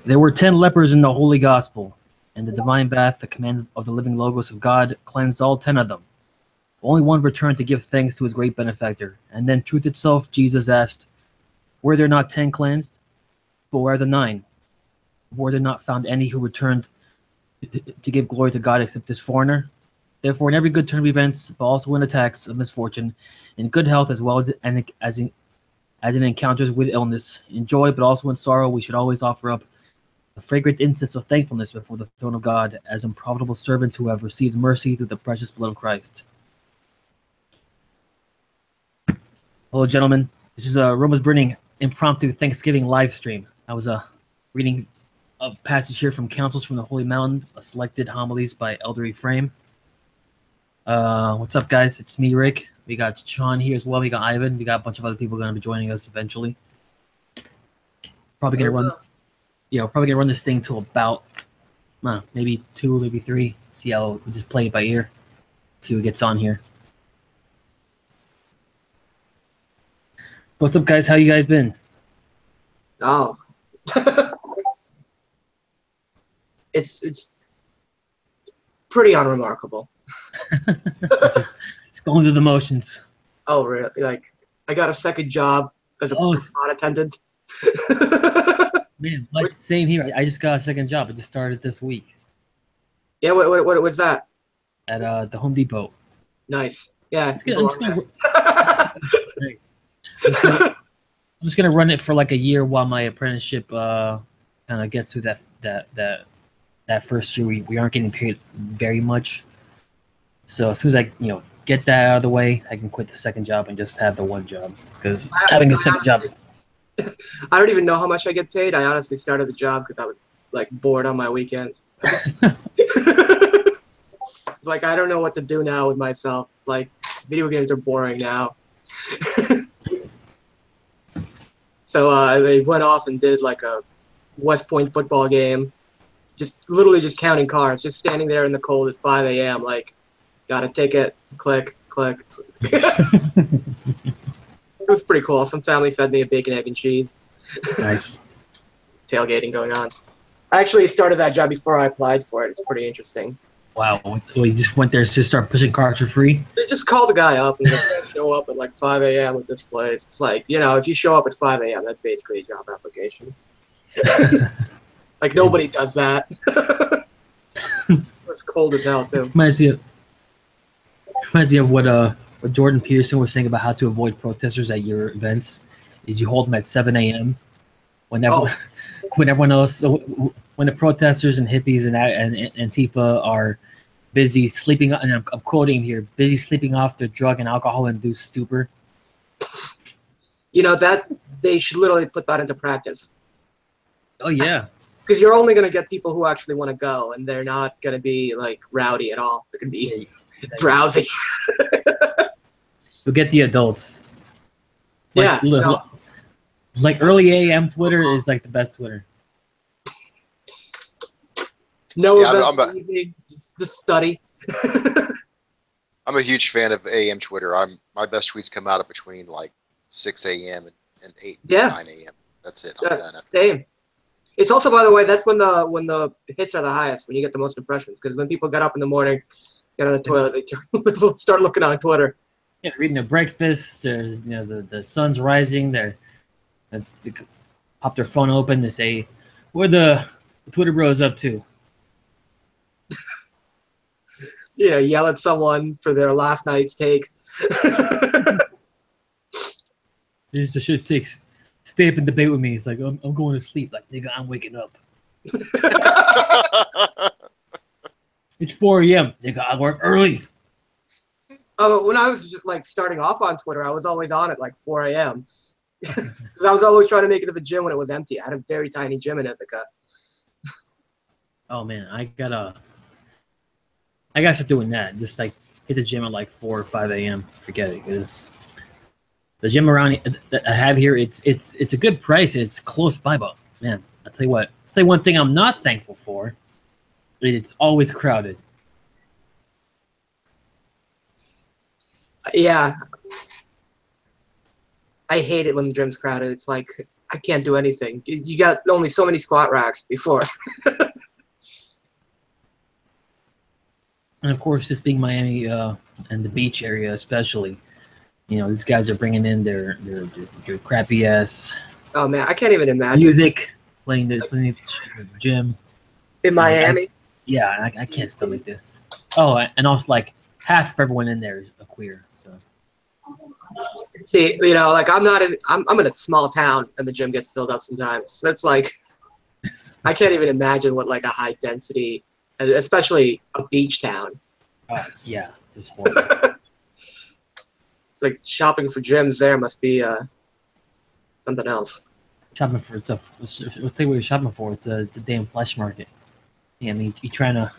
There were 10 lepers in the Holy Gospel, and the divine bath, the command of the living Logos of God, cleansed all 10 of them. Only one returned to give thanks to his great benefactor. And then, truth itself, Jesus asked, were there not 10 cleansed? But where are the 9? Were there not found any who returned to give glory to God except this foreigner? Therefore, in every good turn of events, but also in attacks of misfortune, in good health as well as in encounters with illness, in joy but also in sorrow, we should always offer up a fragrant incense of thankfulness before the throne of God, as unprofitable servants who have received mercy through the precious blood of Christ. Hello, gentlemen. This is Roma's Burning impromptu Thanksgiving live stream. I was reading a passage here from Counsels from the Holy Mountain, selected homilies by Elder Ephraim. What's up, guys? It's me, Rick. We got Sean here as well. We got Ivan. We got a bunch of other people going to be joining us eventually. Probably gonna run this thing till about maybe 2, maybe 3. See how we just play it by ear. See who gets on here. What's up, guys? How you guys been? Oh, it's pretty unremarkable. just going through the motions. Oh, really? Like, I got a second job as a restaurant attendant. Man, like same here. I just got a second job. I just started this week. Yeah, what's that? At the Home Depot. Nice. Yeah. Nice. I'm just gonna run it for like a year while my apprenticeship kind of gets through that first year. We aren't getting paid very much, so as soon as I get that out of the way, I can quit the second job and just have the one job, because having a second job. I don't even know how much I get paid. I honestly started the job because I was like bored on my weekend. It's like, I don't know what to do now with myself. It's like video games are boring now. So they went off and did like a West Point football game. Literally just counting cars, just standing there in the cold at 5 a.m. Like, got a ticket, click, click. It was pretty cool. Some family fed me a bacon, egg, and cheese. Nice. Tailgating going on. I actually started that job before I applied for it. It's pretty interesting. Wow. So you just went there to start pushing cars for free? They just called the guy up and show up at like 5 a.m. at this place. It's like, if you show up at 5 a.m., that's basically a job application. Like, nobody does that. It's cold as hell, too. Reminds me of what Jordan Peterson was saying about how to avoid protesters at your events. Is you hold them at 7 a.m. when everyone else, when the protesters and hippies and Antifa are busy sleeping, and I'm quoting here, busy sleeping off their drug and alcohol-induced stupor. That they should literally put that into practice. Oh yeah, because you're only going to get people who actually want to go, and they're not going to be like rowdy at all. They're going to be drowsy. You'll get the adults. Like, like early AM Twitter is like the best Twitter. Just study. I'm a huge fan of AM Twitter. My best tweets come out of between like 6 a.m. and 9 a.m. That's it. I'm done. Same. It's also, by the way, that's when the hits are the highest, when you get the most impressions. Because when people get up in the morning, get on the toilet, they start looking on Twitter. Yeah, reading their breakfast. There's the sun's rising. They pop their phone open. They say, "Where the Twitter bros up to?" Yell at someone for their last night's take. This the shit takes. Stay up and debate with me. It's like, I'm going to sleep. Like, nigga, I'm waking up. It's 4 a.m. Nigga, I work early. When I was just like starting off on Twitter, I was always on at like 4 a.m. Because I was always trying to make it to the gym when it was empty. I had a very tiny gym in Ithaca. Oh man, I gotta start doing that. Just like hit the gym at like 4 or 5 a.m. Forget it, because the gym around that I have here, it's a good price. It's close by, but man, I'll tell you what. I'll tell you one thing I'm not thankful for. It's always crowded. Yeah. I hate it when the gym's crowded. It's like I can't do anything. You got only so many squat racks before. And of course, this being Miami and the beach area especially, you know, these guys are bringing in their crappy ass. Oh man, I can't even imagine music, playing the gym in Miami. I can't stomach this. Oh, and also like half of everyone in there is a queer. So see, you know, like I'm in a small town and the gym gets filled up sometimes. So it's like I can't even imagine what like a high density, and especially a beach town. Yeah, this horrible. It's like shopping for gyms there must be something else. Shopping for I'll tell you what you're shopping for. It's a damn flesh market. Yeah, I mean you're trying to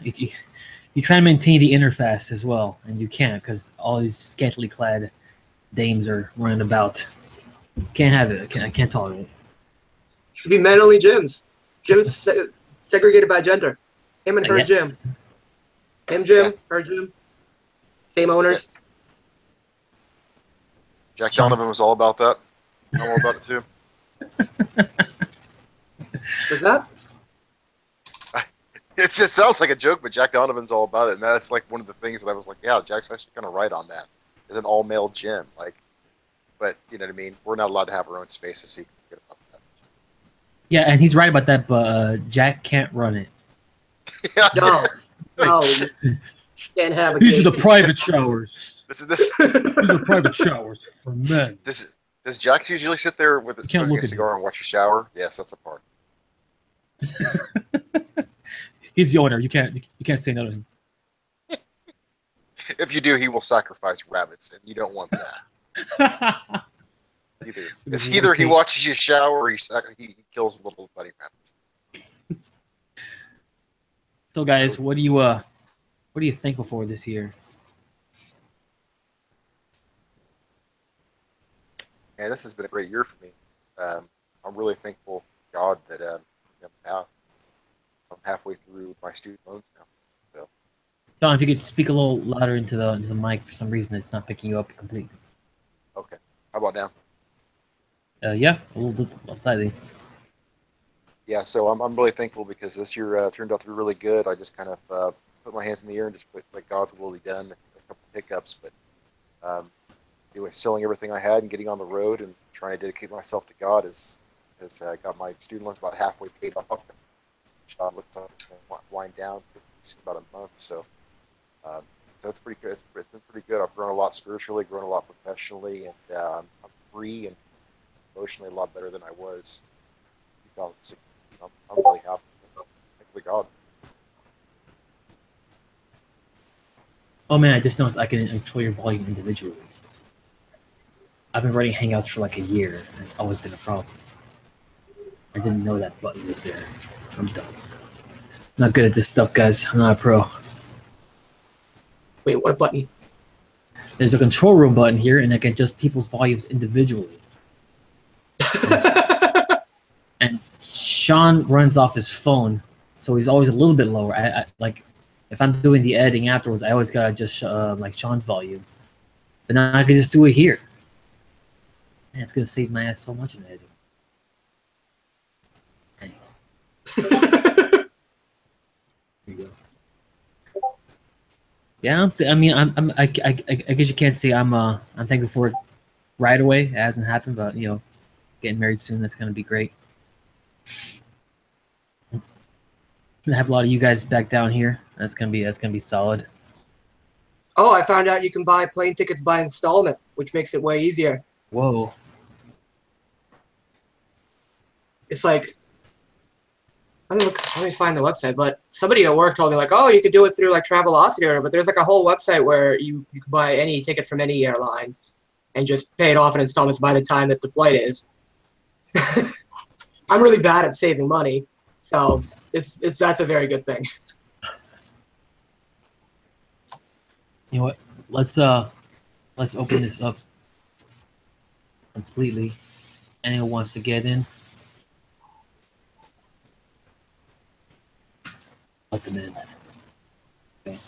maintain the inner fast as well, and you can't because all these scantily clad dames are running about. Can't have it. I can't tolerate it. Should be men only gyms. Gyms segregated by gender. Him and her gym. Him gym, her gym. Same owners. Jack Donovan was all about that. I'm all about it too. What's that? It sounds like a joke, but Jack Donovan's all about it, and that's like one of the things that I was like, yeah, Jack's actually kind of right on that. It's an all-male gym, like, but you know what I mean. We're not allowed to have our own spaces, so you can get about that. Yeah, and he's right about that, but Jack can't run it. Yeah. No, you can't have a. These are the private showers. These are private showers for men. Does Jack usually sit there with a cigar and watch a shower? Yes, that's a part. He's the owner. You can't say no to him. If you do, he will sacrifice rabbits, and you don't want that. Either he watches you shower, or he kills little bunny rabbits. So, guys, what do you thankful for this year? Man, this has been a great year for me. I'm really thankful to God that I'm halfway through my student loans now. So, John, if you could speak a little louder into the mic, for some reason it's not picking you up completely. Okay, how about now? Yeah, a little slightly. Yeah, so I'm really thankful because this year turned out to be really good. I just kind of put my hands in the air and just put like God's will be done. A couple of hiccups, but selling everything I had and getting on the road and trying to dedicate myself to God has got my student loans about halfway paid off. Job looks like it's going to wind down in about a month, so it's pretty good. It's been pretty good. I've grown a lot spiritually, grown a lot professionally, and I'm free and emotionally a lot better than I was in 2016. I'm really happy. Thank God. Oh man, I just noticed I can control your volume individually. I've been running Hangouts for like a year, and it's always been a problem. I didn't know that button was there. I'm dumb. Not good at this stuff, guys. I'm not a pro. Wait, what button? There's a control room button here, and I can adjust people's volumes individually. And Sean runs off his phone, so he's always a little bit lower. I like if I'm doing the editing afterwards, I always gotta adjust like Sean's volume. But now I can just do it here. Man, it's gonna save my ass so much in editing. There you go. Yeah, I guess you can't say I'm thankful for it right away. It hasn't happened, but getting married soon, that's gonna be great. Gonna have a lot of you guys back down here. That's gonna be solid. Oh, I found out you can buy plane tickets by installment, which makes it way easier. Whoa. It's like, let me find the website, but somebody at work told me like, oh, you could do it through like Travelocity or whatever, but there's like a whole website where you can buy any ticket from any airline and just pay it off in installments by the time that the flight is. I'm really bad at saving money, so that's a very good thing. You know what? Let's open this up completely. Anyone wants to get in? Let them in. Okay.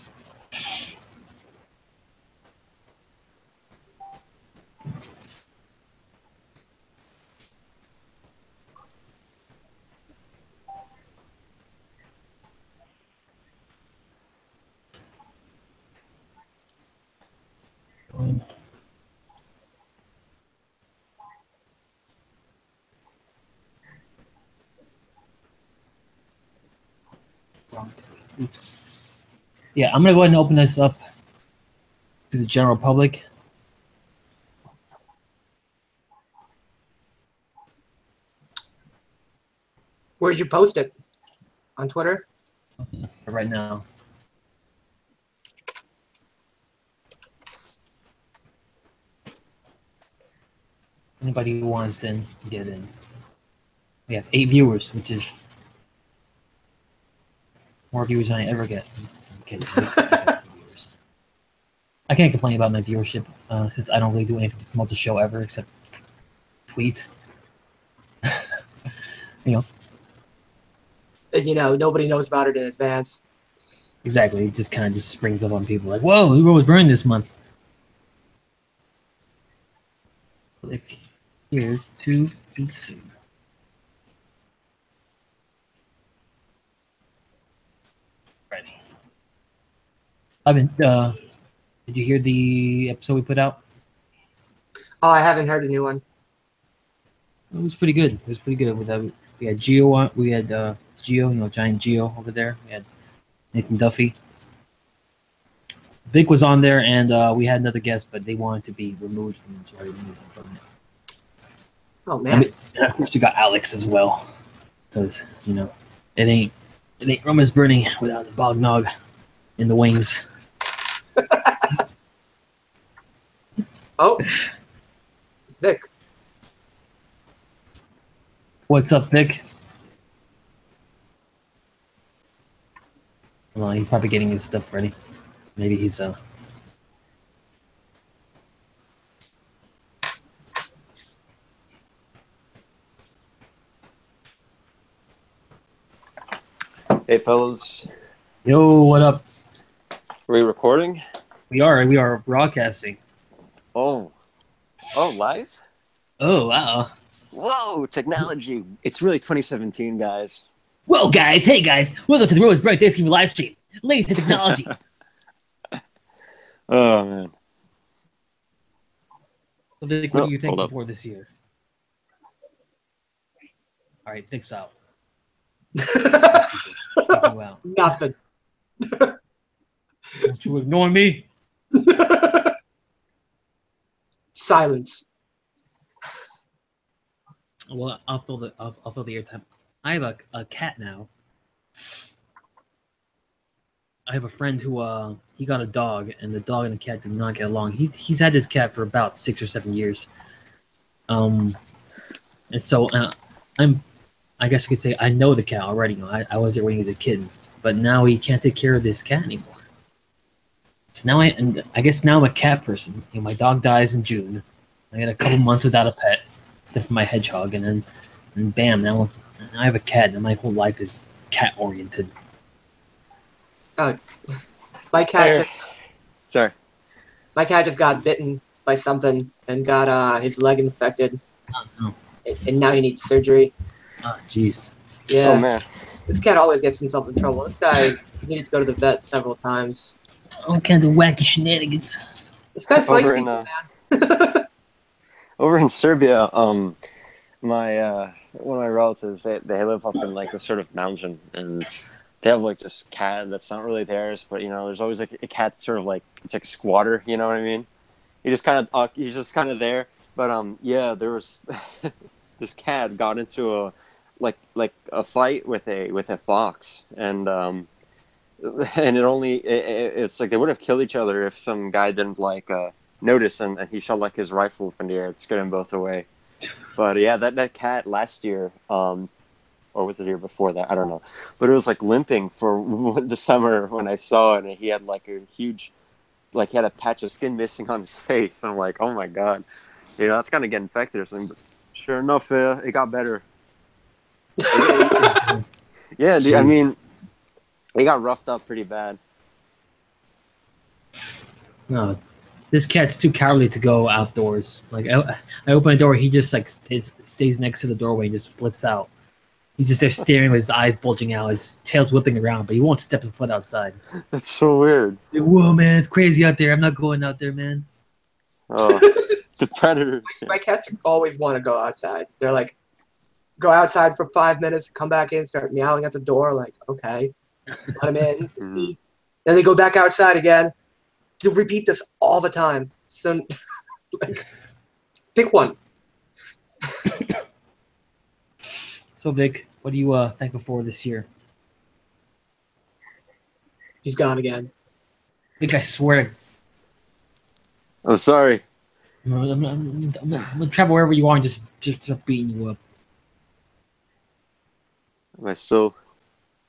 Wrong tweet. Oops. Yeah, I'm gonna go ahead and open this up to the general public. Where'd you post it? On Twitter? Right now. Anybody who wants in, get in. We have 8 viewers, which is more viewers than I ever get. I'm kidding. I got some viewers. I can't complain about my viewership since I don't really do anything to promote the show ever except tweet. You know. And, you know, nobody knows about it in advance. Exactly. It just kind of just springs up on people like, whoa, who was burning this month? Click here to be soon. Ready. I've been. Did you hear the episode we put out? Oh, I haven't heard a new one. It was pretty good. It was pretty good. We had Geo on. We had Geo, you know, giant Geo over there. We had Nathan Duffy. Vic was on there, and we had another guest, but they wanted to be removed from it, so I removed them from it. Oh man! And of course, we got Alex as well, because you know, it ain't Roma's burning without the bog nog in the wings. Oh, it's Vic. What's up, Vic? Well, he's probably getting his stuff ready. Maybe he's Hey, fellas. Yo, what up? Are we recording? We are broadcasting. Oh, live? Oh, wow. Whoa, technology. It's really 2017, guys. Well, guys, hey guys, welcome to the RiB Thanksgiving Livestream. Latest technology. Oh, man. So, Vic, what No, are you hold thankful up. for this year? All right, Vic's out. Wow. Nothing. Don't you ignore me? Silence. Well, I'll fill the airtime. I have a cat now. I have a friend who he got a dog, and the dog and the cat do not get along. He's had this cat for about 6 or 7 years. And so I guess you could say I know the cat already. You know, I was there when he was a kid, but now he can't take care of this cat anymore. So now I guess now I'm a cat person. You know, my dog dies in June. I had a couple months without a pet, except for my hedgehog, and bam, now I have a cat, and my whole life is cat oriented. My cat. Sorry. My cat just got bitten by something and got his leg infected, Oh no! and now he needs surgery. Oh jeez. Yeah. Oh, man. This cat always gets himself in trouble. This guy needed to go to the vet several times. All kinds of wacky shenanigans. This guy fights Over in, people, man. Over in Serbia, my one of my relatives, they live up in like this sort of mountain, and they have like this cat that's not really theirs, but you know, there's always like a cat sort of like it's like a squatter, you know what I mean? He's just kind of there, but yeah, there was this cat got into a fight with a fox, and it's like they would have killed each other if some guy didn't notice, and he shot like his rifle up in the air to scare them both away. But yeah, that cat last year, or was it the year before that? I don't know. But it was like limping for the summer when I saw it, and he had like a huge, like he had a patch of skin missing on his face. And I'm like, oh my god, you know, that's gonna get infected or something. But sure enough, it got better. Yeah, dude, I mean, he got roughed up pretty bad. No, this cat's too cowardly to go outdoors. Like I open a door, he just like stays next to the doorway and just flips out. He's just there staring with his eyes bulging out, his tail's whipping around, but he won't step a foot outside. That's so weird. Like, whoa, man, it's crazy out there. I'm not going out there, man. Oh, the predator. My cats always want to go outside. They're like, go outside for 5 minutes, come back in, start meowing at the door. Like, okay. let them in, Mhm. eat. Then they go back outside again. To repeat this all the time. So, like, pick one. So, Vic, what are you thankful for this year? He's gone again. Vic, I swear, I'm sorry. I'm gonna travel wherever you are and just start beating you up. Am I still?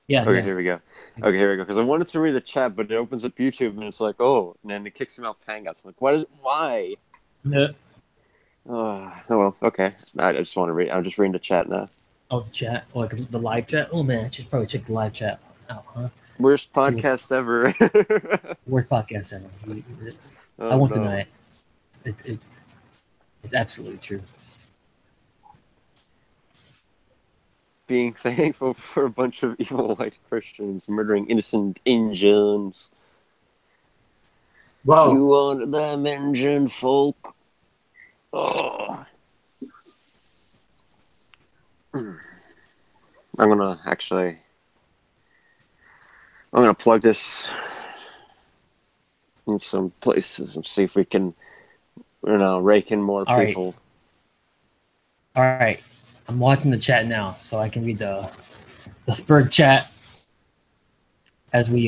Yeah, Okay, yeah. here we go. Okay, here we go. Because I wanted to read the chat, but it opens up YouTube and it's like, oh, and then it kicks me off Hangouts. I'm like, why? No. Oh well, okay. I just want to read. I'm just reading the chat now. Oh, the chat, like the live chat. Oh man, I should probably check the live chat out, huh? Worst See what- podcast ever. Worst podcast ever. I Oh won't no. deny it. It's absolutely true. Being thankful for a bunch of evil white Christians murdering innocent Indians. Whoa. You want them Indian folk? Oh. I'm gonna plug this in some places and see if we can, rake in more All right. people. All right, I'm watching the chat now, so I can read the Spurg chat as we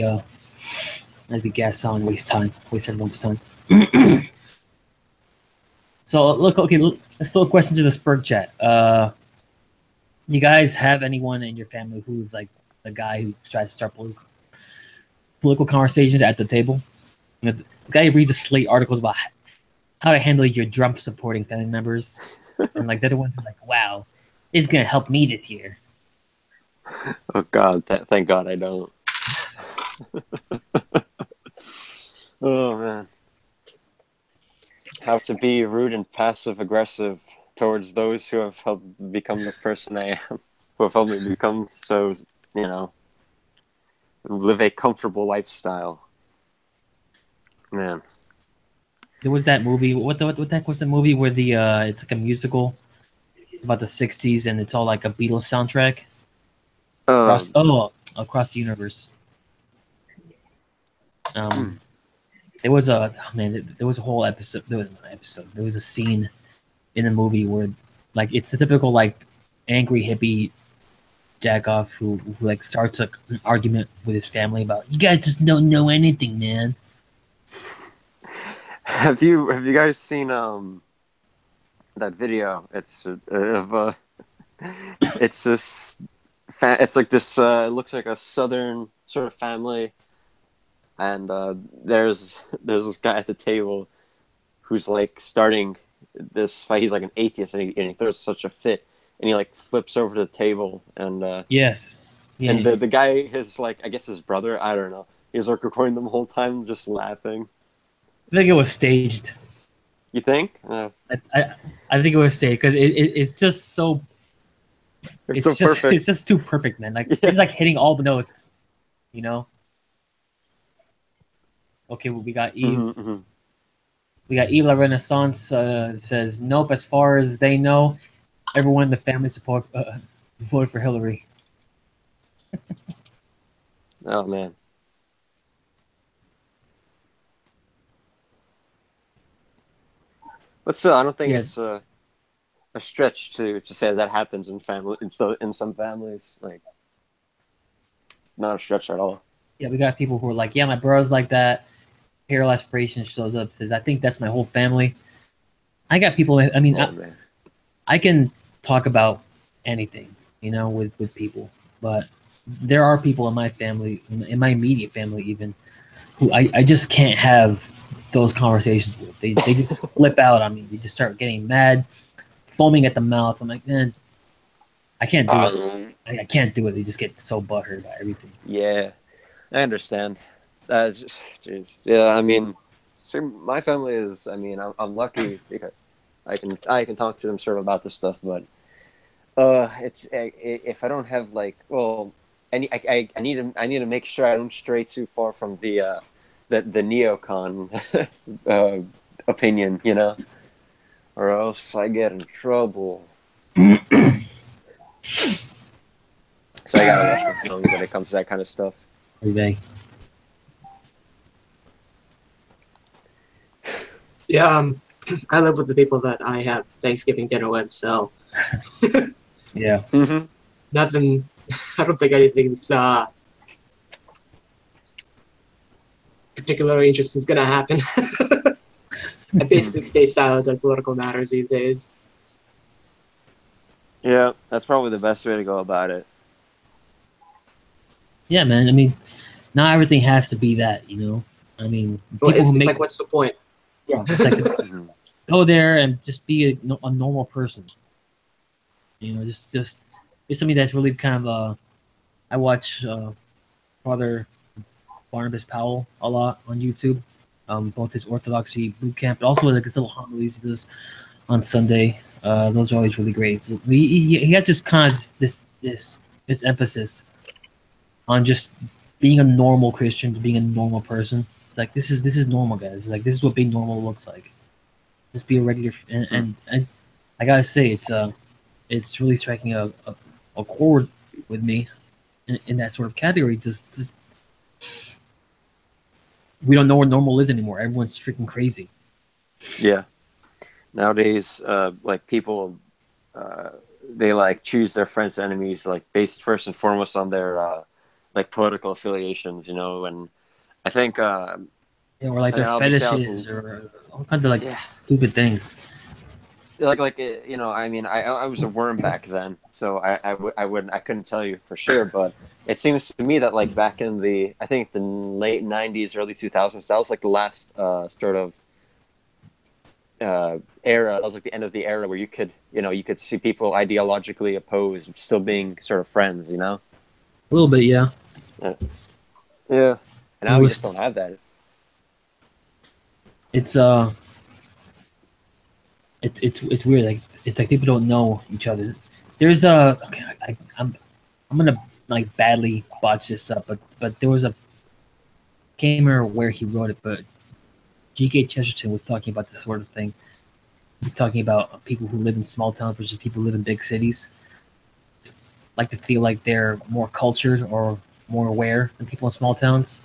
gas on, waste everyone's time. So look, okay, let's throw a question to the Spurg chat. You guys have anyone in your family who's like the guy who tries to start political conversations at the table? You know, the guy who reads the Slate articles about how to handle your Trump supporting family members, and like they're the ones who are like, wow, this is gonna help me this year. Oh God! Thank God I don't. Oh man, how to be rude and passive aggressive towards those who have helped become the person I am, who have helped me become so, live a comfortable lifestyle. Man, There was that movie. What the heck was the movie where the it's like a musical about the '60s and it's all like a Beatles soundtrack across the universe. There was there was a whole episode. There was an episode. There was a scene in the movie where, like, it's the typical like angry hippie jack off who like starts an argument with his family about you guys just don't know anything, man. have you guys seen that video? It's of it's this. It's like this. It looks like a southern sort of family, and there's this guy at the table who's like starting this fight. He's like an atheist, and he throws such a fit, and he like flips over the table, and Yes. Yeah. and the guy, his like I guess his brother, I don't know. He was like recording them the whole time, just laughing. I think it was staged. You think? I think it was staged because it's just so. It's so perfect. It's just too perfect, man. Like Yeah. it's like hitting all the notes, you know. Okay, well, we got Eve. Mm-hmm. We got Eve La Renaissance. It says nope. As far as they know, everyone in the family support voted for Hillary. Oh man. But still, I don't think it's a stretch to say that happens in some families. Like, not a stretch at all. Yeah, we got people who are like, yeah, my brother's like that. Hero Aspiration shows up, says, I think that's my whole family. I got people, I mean, I can talk about anything, with people. But there are people in my family, in my immediate family even, who I just can't have those conversations with. They just flip out on me. They just start getting mad, foaming at the mouth. I'm like, man, I can't do it. I can't do it. They just get so butthurt by everything. Yeah, I understand. Jeez. Yeah, I mean, my family is. I mean, I'm lucky because I can talk to them sort of about this stuff, but it's if I don't have like, well, I need to make sure I don't stray too far from the neocon opinion, or else I get in trouble. So I gotta watch my tongue when it comes to that kind of stuff. every day. Yeah, I live with the people that I have Thanksgiving dinner with, so Yeah. Mm-hmm. nothing. I don't think anything's particularly interesting is gonna happen. I basically stay silent on political matters these days. Yeah, that's probably the best way to go about it. Yeah, man. I mean, not everything has to be that, you know. I mean, Well, people who it's make like, what's the point? yeah, it's like Mhm. go there and just be a normal person. You know, just it's something that's really kind of I watch Father Barnabas Powell a lot on YouTube. Both his Orthodoxy boot camp, but also like his little homilies he does on Sunday. Those are always really great. So he has just kind of this emphasis on just being a normal Christian, being a normal person. It's like this is normal, guys. It's like this is what being normal looks like. Just be a regular, and I gotta say it's really striking a chord with me in that sort of category. Just we don't know what normal is anymore. Everyone's freaking crazy. Yeah. Nowadays, like people, they like choose their friends and enemies like based first and foremost on their like political affiliations, you know. And I think, Or like and their obviously I was fetishes or all kinds of like yeah, stupid things. like you know, I mean, I was a worm back then, so I couldn't tell you for sure, but it seems to me that like back in the I think the late '90s, early 2000s, that was like the last sort of era. That was like the end of the era where you could see people ideologically opposed still being sort of friends, you know. A little bit, yeah. Yeah. Yeah. And It now we just was don't have that. it's it's weird. Like it's like people don't know each other. There's a okay, I'm gonna like badly botch this up, but there was a gamer where he wrote it, but G.K. Chesterton was talking about this sort of thing. He's talking about people who live in small towns versus people who live in big cities. Like to feel like they're more cultured or more aware than people in small towns.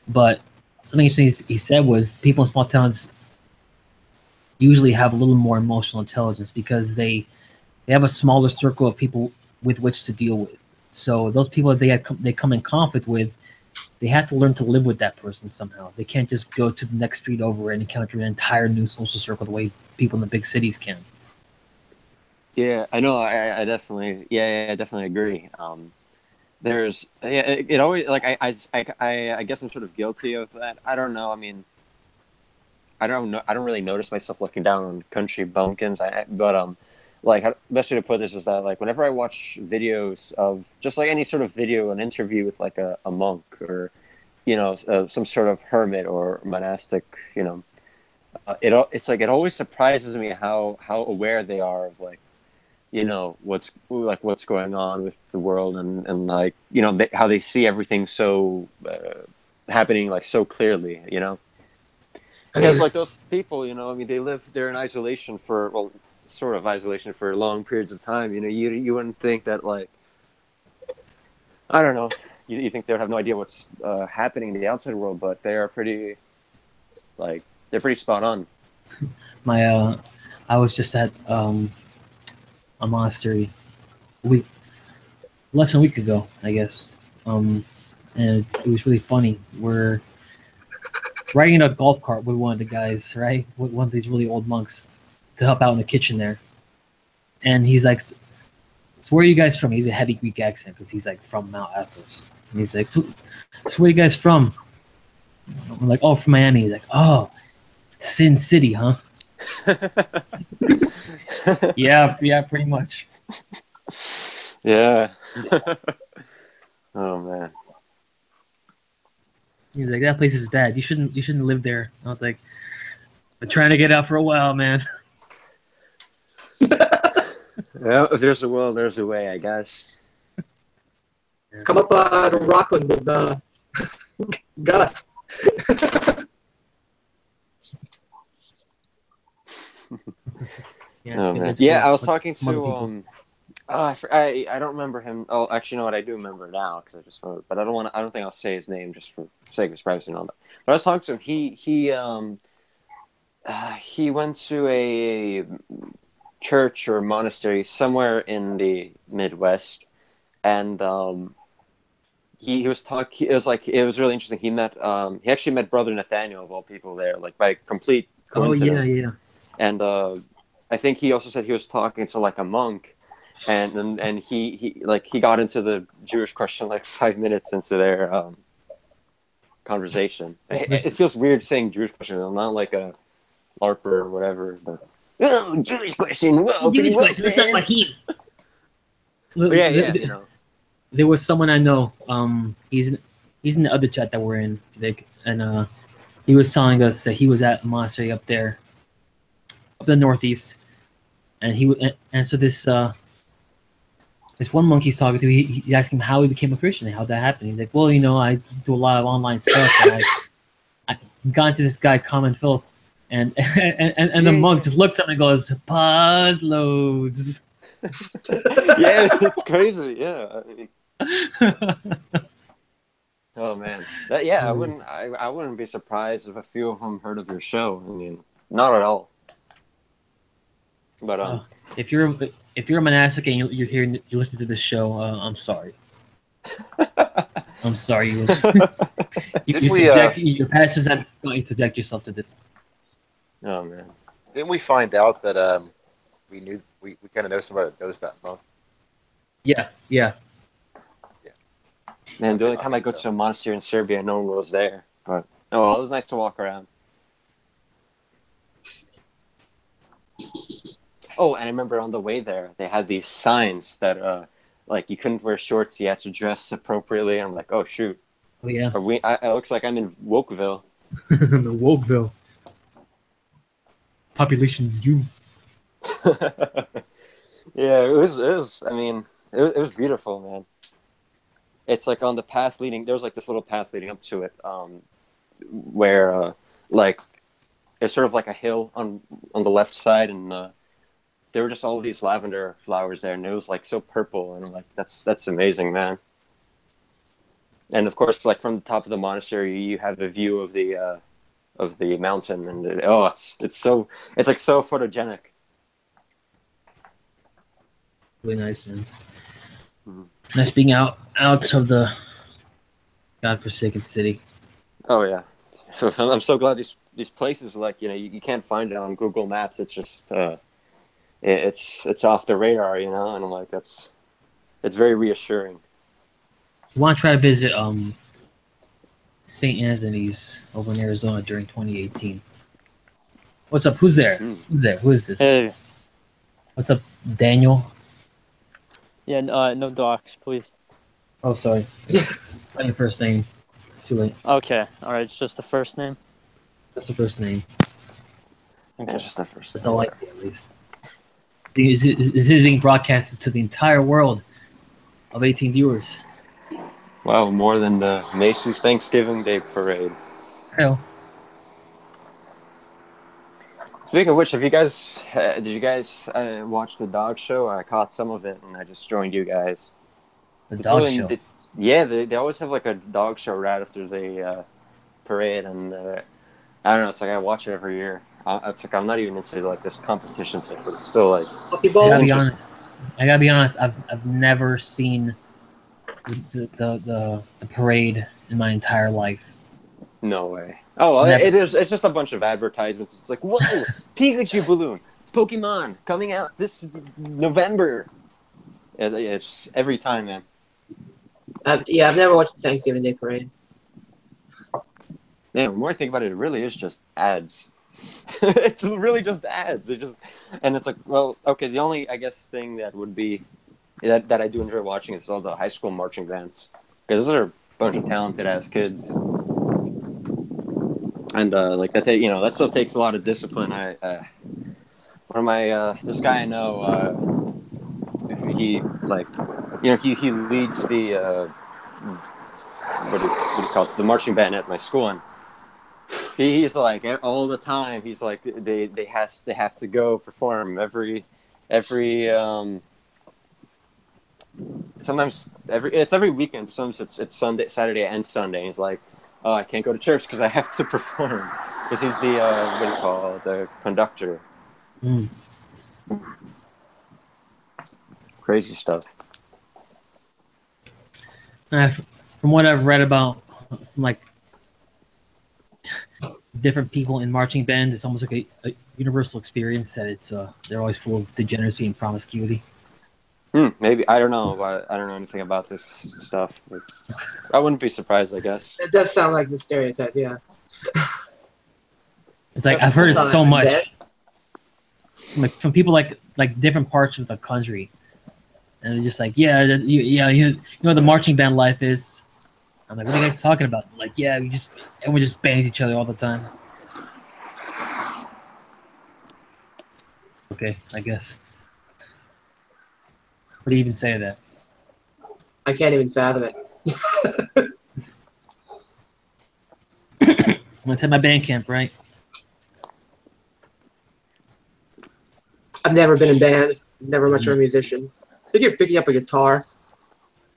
But something interesting he said was people in small towns usually have a little more emotional intelligence because they have a smaller circle of people with which to deal with. So those people that they come in conflict with, they have to learn to live with that person somehow. They can't just go to the next street over and encounter an entire new social circle the way people in the big cities can. Yeah, I know. I definitely, I definitely agree. There's, yeah, it always like I guess I'm sort of guilty of that. I don't know. I mean, I don't know. I don't really notice myself looking down on country bumpkins. But like best way to put this is that like whenever I watch videos of just like any sort of video, an interview with like a monk or you know some sort of hermit or monastic, you know, it's like it always surprises me how aware they are of like you know what's going on with the world and like you know how they see everything so happening like so clearly, you know. Because like those people, you know, I mean, they're in isolation for sort of isolation for long periods of time. You know, you wouldn't think that like I don't know, you think they would have no idea what's happening in the outside world, but they are pretty like they're pretty spot on. I was just at a monastery less than a week ago, I guess. And it was really funny. We're riding a golf cart with one of the guys, right? With one of these really old monks to help out in the kitchen there. And he's like, "So where are you guys from?" He's a heavy Greek accent because he's like from Mount Athos. And he's like, so where are you guys from?" I'm like, "Oh, from Miami." He's like, "Oh, Sin City, huh?" Yeah, pretty much. Yeah. Oh man. He's like, "That place is bad. You shouldn't live there." I was like, "Been trying to get out for a while, man." Yeah, if there's a will, there's a way, I guess. Come up to Rockland with Gus. Yeah, Oh man. it's Yeah, cool. I was But talking some other to people. I don't remember him. Oh, actually, you know what? I do remember now because I just remember. But I don't want. I don't think I'll say his name just for sake of his privacy and all that. But I was talking to him. He went to a church or monastery somewhere in the Midwest, and he was talking. It was like it was really interesting. He actually met Brother Nathaniel of all people there, like by complete Oh yeah, coincidence. yeah. And I think he also said he was talking to like a monk, and he got into the Jewish question like 5 minutes into their conversation. Well, It feels weird saying Jewish question. I'm not like a LARPer or whatever. But, oh, Jewish question. Whoa, Jewish well, question. Let's talk about heaps. But yeah, you know. There was someone I know. He's in the other chat that we're in, Vic, and he was telling us that he was at a monastery up there, up in the Northeast, and so this one monk he's talking to, he asked him how he became a Christian and how that happened. He's like, well, you know, I just do a lot of online stuff, and I got into this guy, Common Filth, and the monk just looks at him and goes, pause loads. Yeah, it's crazy. Yeah. Oh man, I wouldn't be surprised if a few of them heard of your show. I mean, not at all. But if you're a monastic and you're here and you listen to this show, I'm sorry. I'm sorry. Your pastors have got you subject yourself to this. Oh man! Didn't we find out that we kind of know somebody that knows that monk? Yeah. Man, the only time I go to a monastery in Serbia, no one was there. But it was nice to walk around. Oh, and I remember on the way there, they had these signs that, like, you couldn't wear shorts, you had to dress appropriately. And I'm like, oh, shoot. Oh, yeah. It looks like I'm in Wokeville. The Wokeville. Population U. Yeah, it was, I mean, it was beautiful, man. It's like on the path leading, there was like this little path leading up to it, where, like, it's sort of like a hill on the left side, and there were just all these lavender flowers there, and it was like so purple, and I'm like, that's amazing, man. And of course, like from the top of the monastery, you have a view of the mountain, and it's like so photogenic. Really nice, man. Mm-hmm. Nice being out of the godforsaken city. Oh yeah, I'm so glad these places, like, you know, you can't find it on Google Maps. It's just it's off the radar, you know, and I'm like, it's very reassuring. I want to try to visit St. Anthony's over in Arizona during 2018. What's up? Who's there? Who's there? Who is this? Hey. What's up, Daniel? Yeah, no docs, please. Oh, sorry. It's not your first name. It's too late. Okay, all right. It's just the first name. That's the first name. Okay, just the first. That's all I see, at least. This is being broadcasted to the entire world of 18 viewers. Wow, more than the Macy's Thanksgiving Day Parade. Hell. Speaking of which, did you guys watch the dog show? I caught some of it, and I just joined you guys. The dog show? They always have like a dog show right after the parade, and I don't know. It's like I watch it every year. It's like I'm not even into like this competition stuff, but it's still like. I gotta be honest. I've never seen the parade in my entire life. No way. Oh, it is. It's just a bunch of advertisements. It's like, whoa, Pikachu balloon, Pokemon coming out this November. It's every time, man. I've never watched the Thanksgiving Day Parade. Man, the more I think about it, it really is just ads. It's really just ads. And it's like, well, okay. The only, I guess, thing that would be that I do enjoy watching is all the high school marching bands, because those are a bunch of talented ass kids. And like that, you know, that stuff takes a lot of discipline. This guy I know, he like, you know, he leads the what do you call it, the marching band at my school, and he's like all the time. He's like they have to go perform every sometimes it's every weekend. Sometimes it's Sunday, Saturday, and Sunday. And he's like, "Oh, I can't go to church because I have to perform." Because he's the what do you call it, the conductor. Mm. Crazy stuff. From what I've read about, like different people in marching bands, it's almost like a universal experience that it's they're always full of degeneracy and promiscuity. Maybe I don't know. I don't know anything about this stuff. I wouldn't be surprised. I guess. It does sound like the stereotype, yeah. It's like I've heard it so much, Bet. like from people like different parts of the country, and they're just like, you know the marching band life is. I'm like, what are you guys talking about? Like, yeah, everyone just bangs each other all the time. Okay, I guess. What do you even say to that? I can't even fathom it. I'm gonna tell my band camp, right? I've never been in band, never much of a musician. I think you're picking up a guitar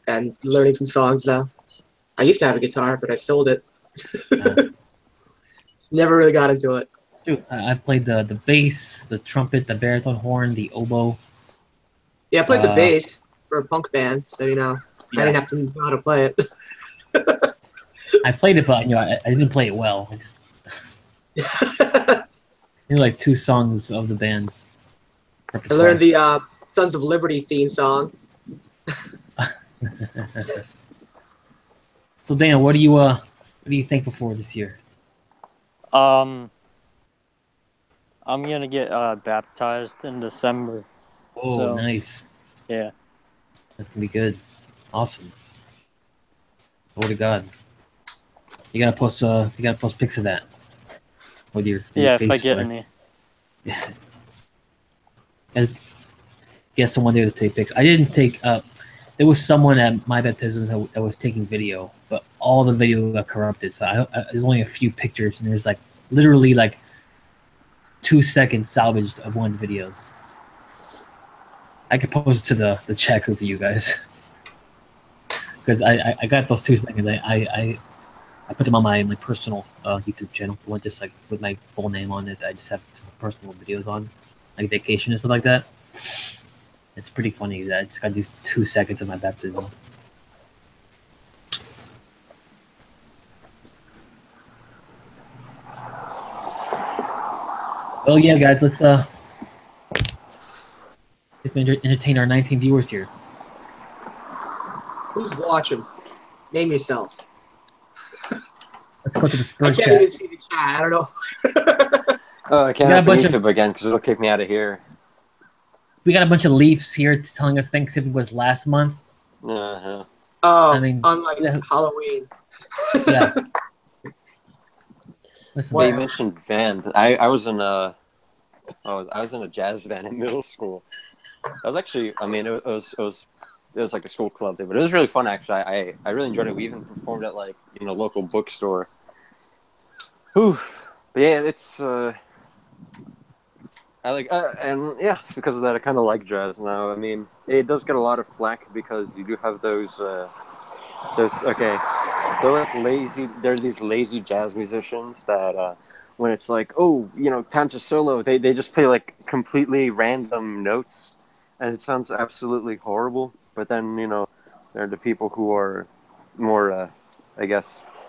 and learning some songs now. I used to have a guitar, but I sold it. Never really got into it. Dude, I've played the bass, the trumpet, the baritone horn, the oboe. Yeah, I played the bass for a punk band, so I didn't have to know how to play it. I played it, but I didn't play it well. I just knew like 2 songs of the band's. I learned the Sons of Liberty theme song. So Dan, what are you thankful for this year? I'm gonna get baptized in December. Oh, So, nice. Yeah. That's gonna be good. Awesome. Glory to God. You gotta post pics of that with your Yeah, face if I get sweater. any. Yeah. Get someone there to take pics. I didn't take. There was someone at my baptism that was taking video, but all the video got corrupted. So there's only a few pictures, and there's like literally like 2 seconds salvaged of one of the videos. I could post it to the chat group for you guys because I got those 2 seconds. I put them on my personal YouTube channel. The one just like with my full name on it. I just have personal videos on, like vacation and stuff like that. It's pretty funny that it's got these 2 seconds of my baptism. Well, yeah, guys, let's entertain our 19 viewers here. Who's watching? Name yourself. Let's go to the I Spurs can't chat. even see the chat. I don't know. Oh, I can't got a open bunch of- YouTube again because it'll kick me out of here. We got a bunch of Leafs here telling us Thanksgiving was last month. Uh-huh. Oh, I mean, on like yeah. Halloween. Yeah. Listen, Well, you mentioned band. I was in a jazz band in middle school. That was actually, I mean, it was like a school club day, but it was really fun actually. I really enjoyed it. We even performed at like local bookstore. Whew. But yeah, it's I like and yeah, because of that I kind of like jazz now. I mean, it does get a lot of flack because you do have those okay, they're like lazy. They're these lazy jazz musicians that when it's like, oh, time to solo, they just play like completely random notes, and it sounds absolutely horrible. But then there are the people who are more, I guess,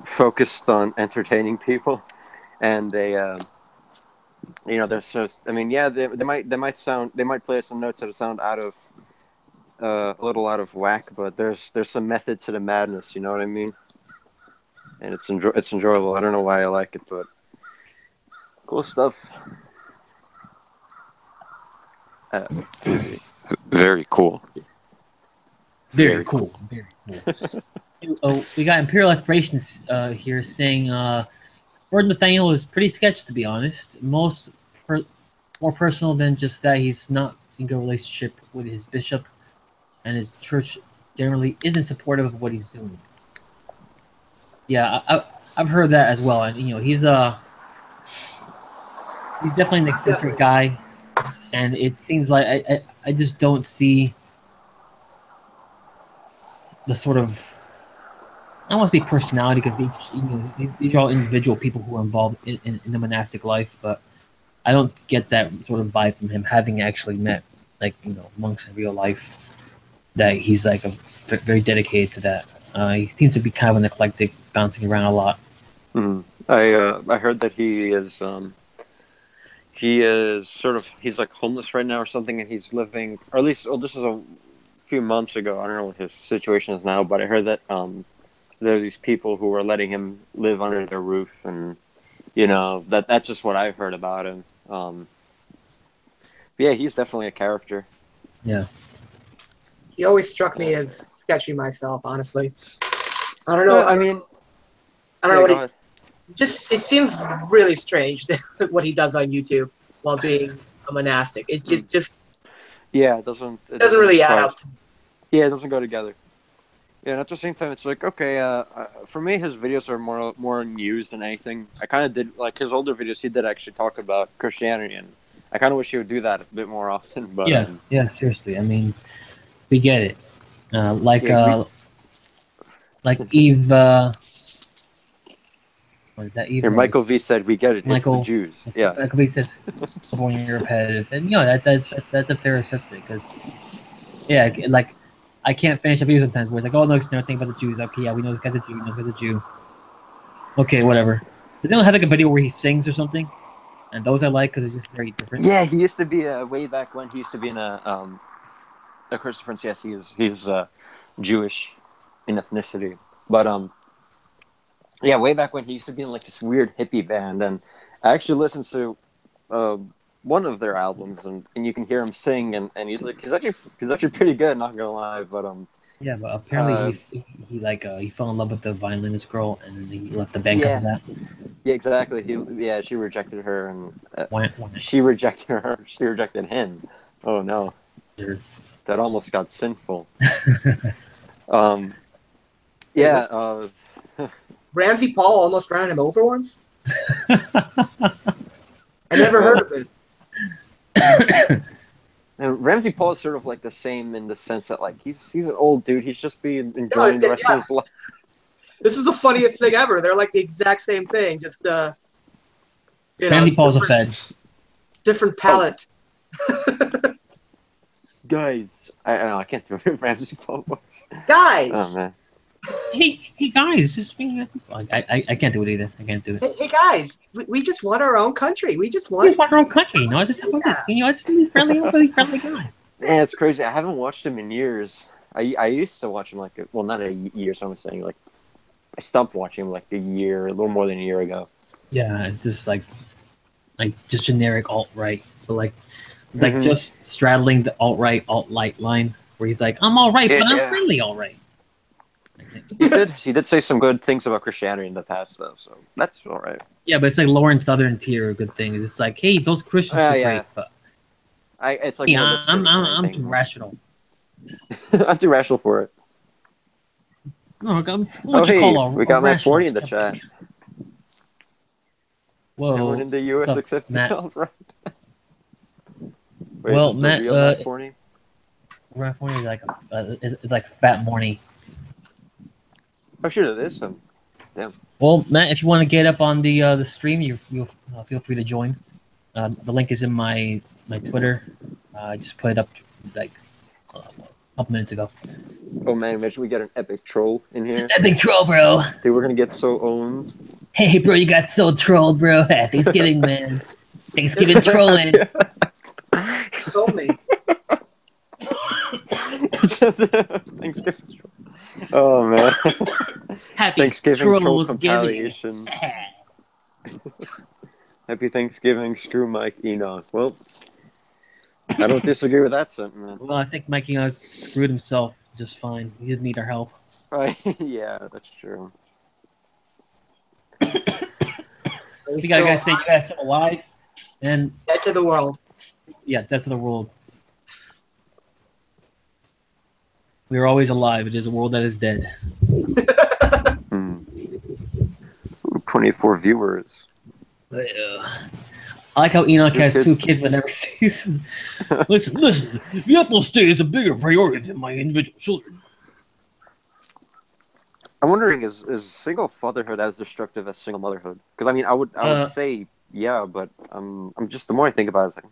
focused on entertaining people, and they're so. I mean, yeah, they might play some notes that sound out of. A little out of whack, but there's some method to the madness. You know what I mean? And it's enjoyable. I don't know why I like it, but cool stuff. Very cool. very cool. Very cool. We got Imperial Aspirations here saying Lord Nathaniel is pretty sketchy, to be honest. More personal than just that he's not in good relationship with his bishop, and his church generally isn't supportive of what he's doing. Yeah, I've heard that as well, and he's definitely an eccentric guy, and it seems like I just don't see the sort of, I don't want to say personality because these are all individual people who are involved in the monastic life, but I don't get that sort of vibe from him having actually met monks in real life. That he's like very dedicated to that. He seems to be kind of an eclectic, bouncing around a lot. I heard that he is sort of, he's like homeless right now or something, and he's living, or at least, this is a few months ago. I don't know what his situation is now, but I heard that there are these people who are letting him live under their roof, and that's just what I've heard about him. Yeah, he's definitely a character. Yeah. He always struck me as sketchy myself, honestly. I don't know. I mean, I don't know go what ahead. it seems really strange what he does on YouTube while being a monastic. It just it doesn't really add up. Yeah, it doesn't go together. Yeah, and at the same time, it's like, okay, for me, his videos are more news than anything. I kind of did, like, his older videos, he did actually talk about Christianity, and I kind of wish he would do that a bit more often. But yeah, seriously. I mean, we get it. Like Eve. What is that? Eve? Here, Michael V said, "We get it. Michael, it's the Jews." Yeah. Michael V says, "When you're repetitive," and that's a fair assessment because, yeah, like I can't finish a video sometimes where it's like, "Oh no, it's nothing about the Jews." Okay, yeah, we know this guy's a Jew. We know this guy's a Jew. Okay, whatever. But they don't have like a video where he sings or something, and those I like because it's just very different. Yeah, he used to be way back when he used to be in a Christopher. Yes, he's Jewish in ethnicity, but yeah, way back when he used to be in like this weird hippie band, and I actually listened to one of their albums, and you can hear him sing, and he's actually pretty good, not gonna lie, but yeah, but apparently he fell in love with the violinist girl, and he left the band because of that. Yeah, exactly. She rejected her, and she rejected her. She rejected him. Oh no, that almost got sinful. Yeah. Ramsey Paul almost ran him over once. I never heard of it. And Ramsey Paul is sort of like the same in the sense that like he's an old dude. He's just enjoying the rest of his life. This is the funniest thing ever. They're like the exact same thing. Just Ramsey Paul's a fed. Different palette. Guys, I can't do it. Ramsey Paul voice. Guys. Oh man. Hey guys, just I can't do it either. I can't do it. Hey guys, we just want our own country. We just want our own country. It's just how it's really friendly guy. Yeah, it's crazy. I haven't watched him in years. I used to watch him not a year. So I'm saying like I stopped watching him like a little more than a year ago. Yeah, it's just like just generic alt-right, but like just straddling the alt-right line where he's like, I'm all right, but I'm friendly all right. He did say some good things about Christianity in the past, though, so that's all right. Yeah, but it's like lower and southern tier good things. It's like, hey, those Christians are great, but it's like I'm too rational. I'm too rational for it. We got Matt 40 in the chat. Whoa! No one in the U.S. except Matt. Right. Wait, well, Matt, Matt 40? Matt 40 is like Fat Morny. Oh, shit, it is him. Damn. Well, Matt, if you want to get up on the stream, you'll feel free to join. The link is in my Twitter. I just put it up like a couple minutes ago. Oh man, imagine we get an epic troll in here. Epic troll, bro. Dude, we're gonna get so owned. Hey, bro, you got so trolled, bro. Thanksgiving, man. Thanksgiving trolling. Told me. Thanksgiving. Oh man. Happy Thanksgiving troll giving. compilation. Happy Thanksgiving, screw Mike Enoch. Well, I don't disagree with that sentiment. Well, I think Mike Enoch screwed himself just fine. He didn't need our help. Right? Yeah, that's true. We gotta say you guys still alive, and dead to the world. Yeah, dead to the world. We are always alive. It is a world that is dead. 24 viewers. I like how Enoch Two has kids. 2 kids but never season. Listen. The ethno state is a bigger priority than my individual children. I'm wondering, is single fatherhood as destructive as single motherhood? Because I mean, I would say yeah, but I'm just the more I think about it, it's like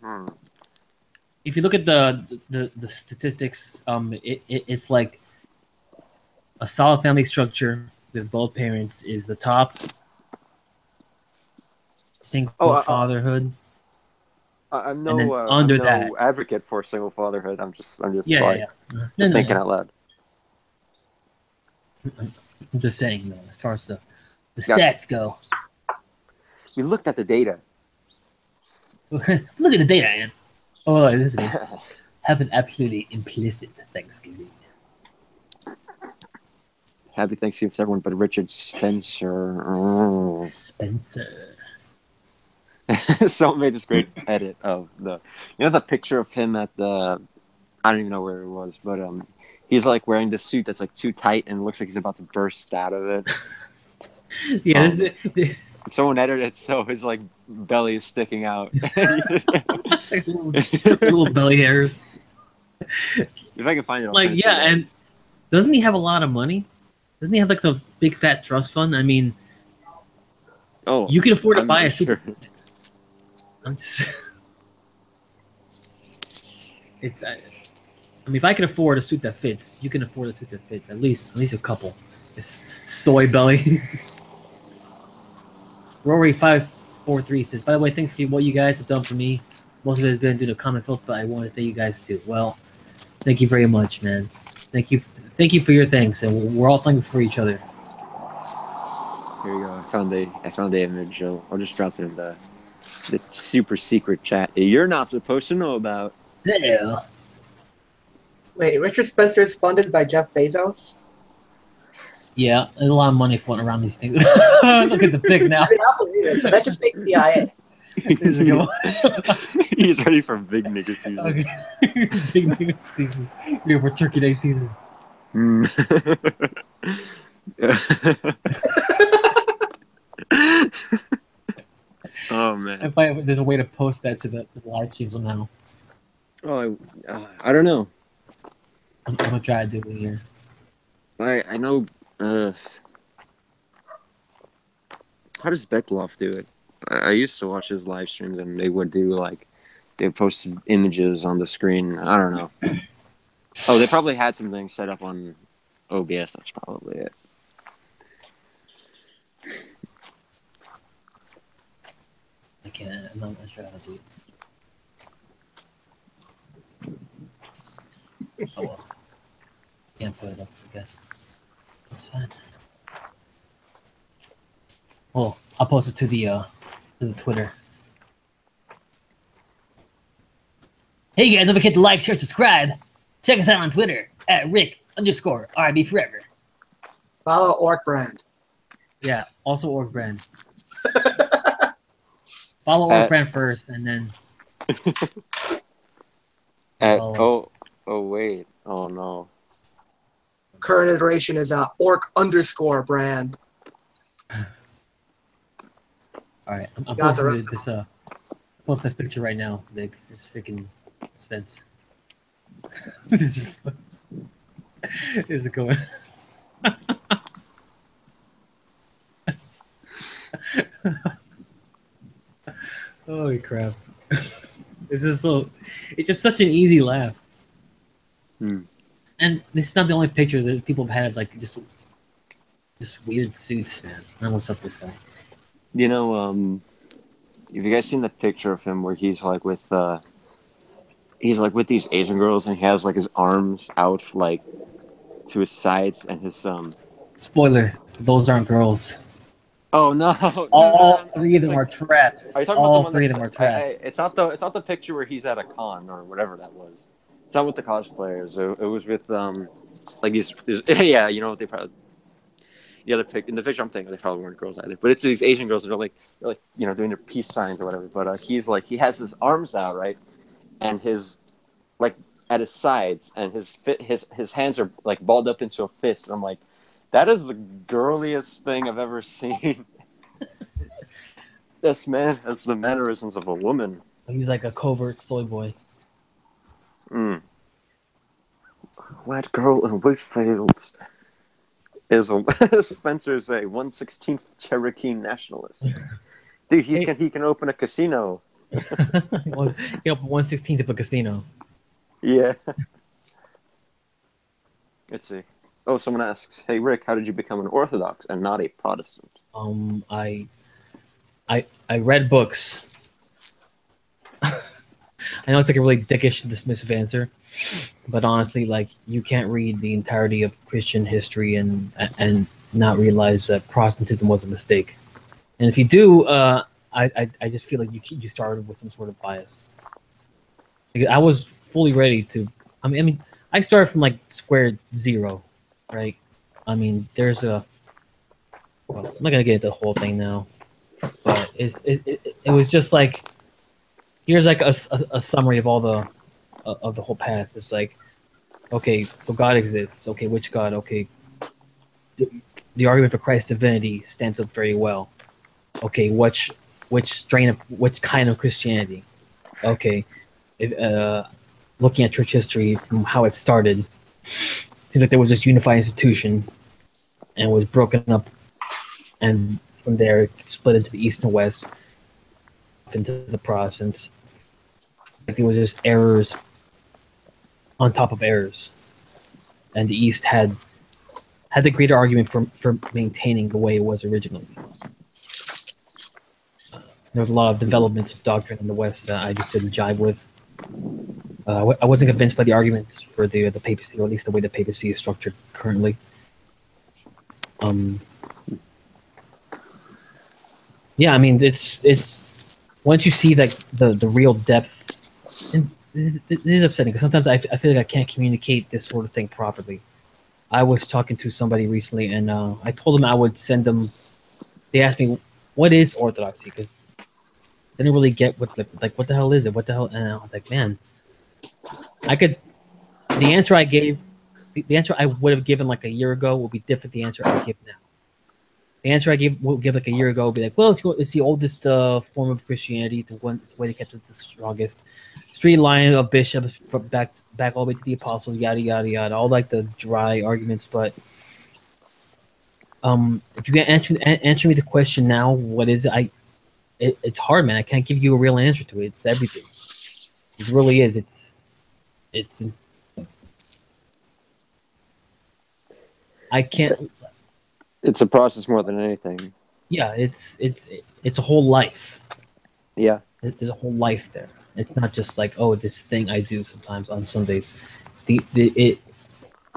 If you look at the statistics, it's like a solid family structure with both parents is the top. Single fatherhood. I'm And then no under that, advocate for single fatherhood. I'm just yeah. just thinking out loud. I'm just saying, though, as far as the Gotcha. stats go. We looked at the data. Look at the data, man. Oh, this is good. Have an absolutely implicit Thanksgiving. Happy Thanksgiving to everyone, but Richard Spencer. Spencer. Someone made this great edit of the picture of him at the, I don't even know where it was, but he's like wearing this suit that's like too tight and looks like he's about to burst out of it. Yeah, someone edited it so his like belly is sticking out. like little belly hairs. If I can find it, I'll like send it to you guys. And doesn't he have a lot of money? Doesn't he have like some big fat trust fund? I mean, you can afford to buy a suit. Sure. I'm just. It's. I mean, if I can afford a suit that fits, you can afford a suit that fits. At least a couple. This soy belly. Rory543 says, by the way, thanks for what you guys have done for me. Most of it has been due to comment filter, but I want to thank you guys too. Well, thank you very much, man. Thank you for your thanks, and we're all thankful for each other. Here you go. I found the image. I'll just drop it in the super secret chat that you're not supposed to know about. Yeah. Wait, Richard Spencer is funded by Jeff Bezos? Yeah, there's a lot of money floating around these things. Look at the pic now. I mean, I'll believe it, but that just makes CIA. He's ready for big nigga season. Okay. Big nigga season. We're for Turkey Day season. Oh man! If there's a way to post that to the live stream somehow. Oh, I don't know. I'm gonna try to do it here. I know. How does Beckloff do it? I used to watch his live streams, and they would do they post images on the screen. I don't know. Oh, they probably had some things set up on OBS. That's probably it. I can't. I'm not sure how to do it. Oh well. Can't put it up, I guess. That's fine. Well, I'll post it to the Twitter. Hey guys, don't forget to like, share, subscribe. Check us out on Twitter at Rick_RiB Forever. Follow Orc Brand. Yeah, also Orc Brand. Follow Orc Brand first, and then. Oh wait! Oh no! Current iteration is Orc_Brand. All right, I'm posting this. Post this picture right now, Vic. It's freaking Spence. This is it going? Holy crap! It's just such an easy laugh. And this is not the only picture that people have had like just weird suits, man. I don't know what's up with this guy. You know, have you guys seen the picture of him where he's like with these Asian girls and he has like his arms out like to his sides and his Spoiler: those aren't girls. Oh no! All three of them are traps. Are you talking All about three of them are traps. It's not the picture where he's at a con or whatever that was. It's not with the cosplayers. It was with like these yeah, you know what they probably. The other in the picture I'm thinking they probably weren't girls either, but it's these Asian girls that are like you know doing their peace signs or whatever. But he's like he has his arms out right, and his like at his sides, and his hands are like balled up into a fist. And I'm like, that is the girliest thing I've ever seen. This man has the mannerisms of a woman. He's like a covert soy boy. Mm. White girl in Whitfield is a Spencer's a 1/16th Cherokee nationalist. Dude, he can open a casino. Well, 1/16th of a casino. Yeah. Let's see. Oh, someone asks, "Hey Rick, how did you become an Orthodox and not a Protestant?" I read books. I know it's like a really dickish and dismissive answer, but honestly, like you can't read the entirety of Christian history and not realize that Protestantism was a mistake. And if you do, I just feel like you started with some sort of bias. Like, I was fully ready to. I mean, I started from like square zero, right? I mean, there's a. Well, I'm not gonna get into the whole thing now, but it was just like here's like a summary of all the whole path. It's like, okay, so God exists. Okay, which God? Okay, the argument for Christ's divinity stands up very well. Okay, which kind of Christianity? Okay, looking at church history from how it started, seems like there was this unified institution and was broken up, and from there it split into the East and West, into the Protestants. Like there was just errors on top of errors, and the East had the greater argument for maintaining the way it was originally. There was a lot of developments of doctrine in the West that I just didn't jive with. I wasn't convinced by the arguments for the papacy, or at least the way the papacy is structured currently. Yeah, I mean, it's once you see like the real depth, and this is upsetting because sometimes I feel like I can't communicate this sort of thing properly. I was talking to somebody recently, and I told them I would send them. They asked me, "What is Orthodoxy?" Because they didn't really get what what the hell is it? What the hell? And I was like, man, I could. The answer I gave, the answer I would have given like a year ago will be different. The answer I give now. The answer I would give like a year ago would be like, well, it's the oldest form of Christianity, the way they kept it the strongest. Straight line of bishops from back all the way to the apostles, yada yada yada, all like the dry arguments. But if you can answer me the question now, what is it? It's hard, man. I can't give you a real answer to it. It's everything. It really is. It's. I can't. It's a process more than anything. Yeah, it's a whole life. Yeah. There's a whole life there. It's not just like, oh, this thing I do sometimes on Sundays. It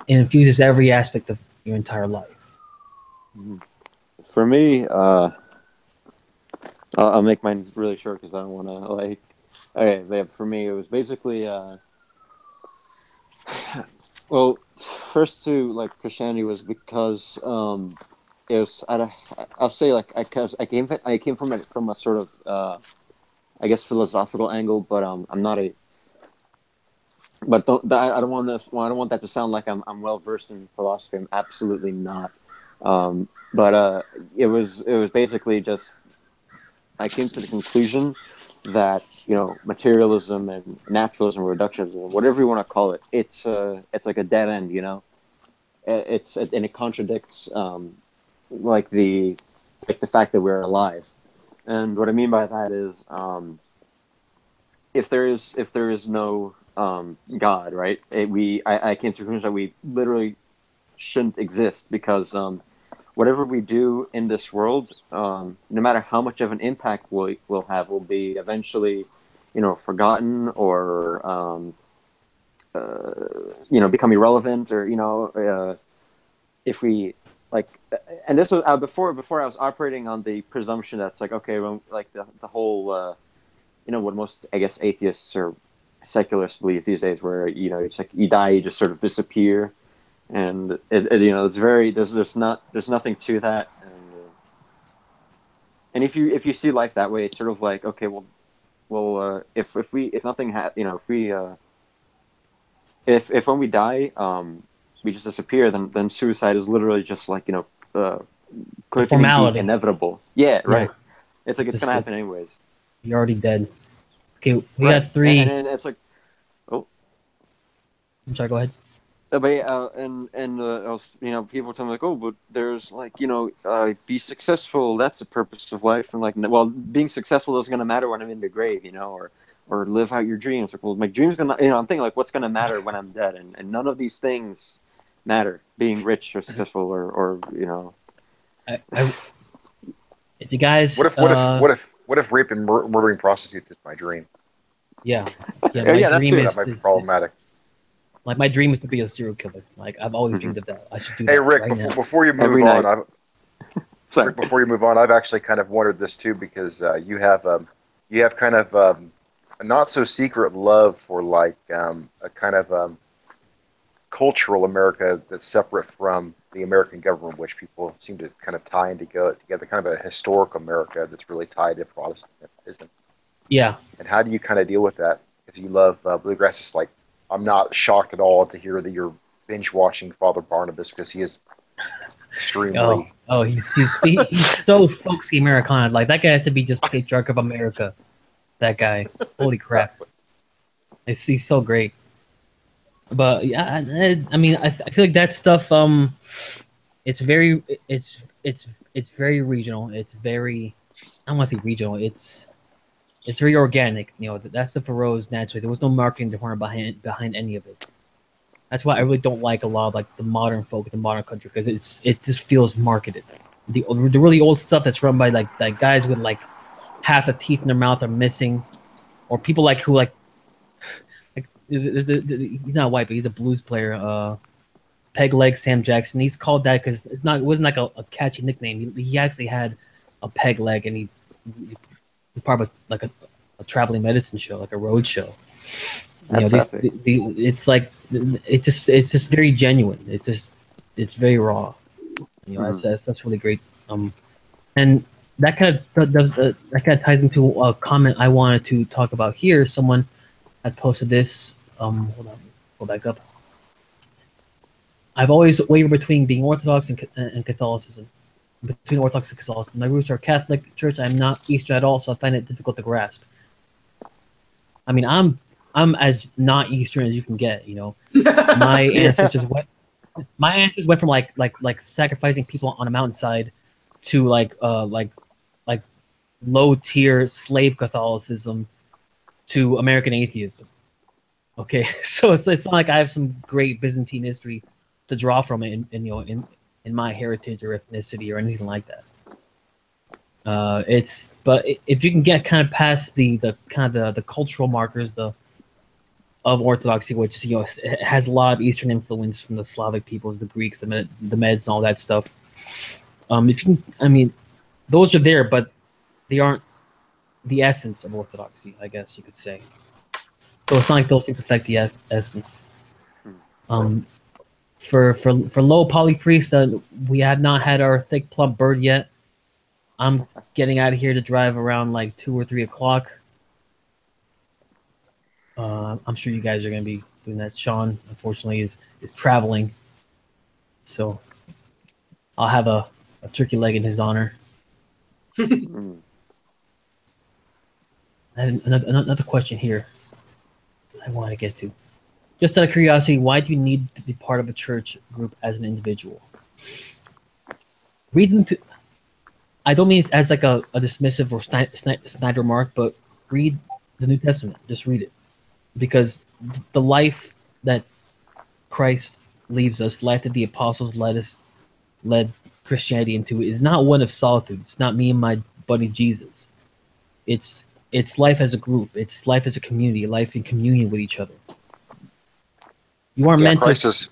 infuses every aspect of your entire life. For me, I'll make mine really short because I don't want to like. Okay, yeah, for me, it was basically well, first to like Christianity was because it was I'll say like because I came from a sort of I guess philosophical angle, but I'm not a. But I don't want this. Well, I don't want that to sound like I'm well versed in philosophy. I'm absolutely not. But it was basically just I came to the conclusion that materialism and naturalism or reductionism, whatever you want to call it, it's like a dead end. And it contradicts like the fact that we're alive. And what I mean by that is if there is no God, right? I came to the conclusion that we literally shouldn't exist because whatever we do in this world, no matter how much of an impact we'll have, will be eventually, forgotten or become irrelevant, or if we like. And this was before I was operating on the presumption that's like, okay, well, like the whole what most, I guess, atheists or secularists believe these days, where it's like you die, you just sort of disappear. And it's very there's nothing to that, and if you see life that way, it's sort of like, okay, if nothing if when we die we just disappear, then suicide is literally just like quickly formality. inevitable. Yeah, right. It's like it's Just gonna like, happen anyways. you're already dead. Okay, we Right. got three. And it's like, oh, I'm sorry. Go ahead. but I was, people tell me like, oh, but there's like, be successful. That's the purpose of life. And like, well, being successful isn't gonna matter when I'm in the grave, or live out your dreams. Like, well, my dreams gonna, I'm thinking like, what's gonna matter when I'm dead? And none of these things matter. Being rich or successful or. I if you guys, What if rape and murdering prostitutes is my dream? yeah, Yeah, my that dream too. That might be problematic. like my dream is to be a serial killer. Like I've always Mhm. dreamed of that. I should do Hey that Rick, right now. before you Every move on, night. Sorry. Before you move on, I've actually kind of wondered this too because you have kind of a not so secret love for like a kind of cultural America that's separate from the American government, which people seem to kind of tie in together, kind of a historic America that's really tied to Protestantism. Yeah, And how do you kind of deal with that? If you love bluegrass, it's like I'm not shocked at all to hear that you're binge watching Father Barnabas because he is extremely. he's so folksy Americana. Like that guy has to be just patriarch of America. That guy, holy crap! Exactly. He's so great. But yeah, I mean, I feel like that stuff. It's very, it's very regional. It's very, I don't want to say regional. It's very organic. That stuff arose naturally. There was no marketing department behind any of it. That's why I really don't like a lot of like the modern folk in the modern country because it just feels marketed. The really old stuff that's run by like guys with like half a teeth in their mouth are missing, or people like who like he's not white but he's a blues player. Peg Leg Sam Jackson. He's called that because it wasn't like a catchy nickname. He actually had a peg leg and he was part of like a traveling medicine show, like a road show. That's epic. It's like it's just very genuine. It's very raw. That's really great. And that kind of that kind of ties into a comment I wanted to talk about here. Someone had posted this. Hold on, go back up. I've always wavered between being Orthodox and Catholicism. Between Orthodox and Catholicism. My roots are Catholic Church. I'm not Eastern at all, so I find it difficult to grasp. I mean, I'm as not Eastern as you can get. My ancestors went from like sacrificing people on a mountainside to like low tier slave Catholicism to American atheism. Okay, so it's not like I have some great Byzantine history to draw from it in my heritage or ethnicity or anything like that. But if you can get kind of past the kind of the cultural markers of Orthodoxy, which it has a lot of Eastern influence from the Slavic peoples, the Greeks, the Meds, and all that stuff. If you can, I mean, those are there, but they aren't the essence of Orthodoxy, I guess you could say. So it's not like those things affect the essence. For low poly priests, we have not had our thick plump bird yet. I'm getting out of here to drive around like 2 or 3 o'clock. I'm sure you guys are going to be doing that. Sean, unfortunately, is traveling, so I'll have a turkey leg in his honor. And another question here I want to get to. Just out of curiosity, why do you need to be part of a church group as an individual? Read them to. I don't mean it as like a dismissive or snide remark, but read the New Testament. Just read it. Because the life that Christ leaves us, life that the apostles led Christianity into, is not one of solitude. It's not me and my buddy Jesus. It's life as a group. It's life as a community, life in communion with each other. You are meant to.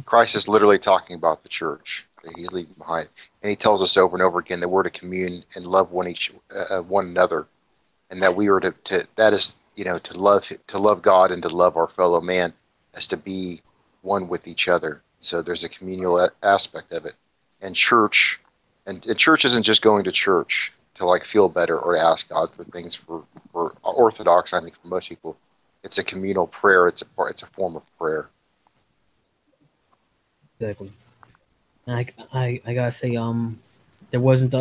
Christ is literally talking about the church that he's leaving behind, and he tells us over and over again that we're to commune and love one another, and that we are to that is to love God and to love our fellow man as to be one with each other. So there's a communal aspect of it, and church isn't just going to church to like feel better or to ask God for things. For Orthodox, I think for most people, it's a communal prayer. It's a form of prayer. Exactly. And I gotta say, there wasn't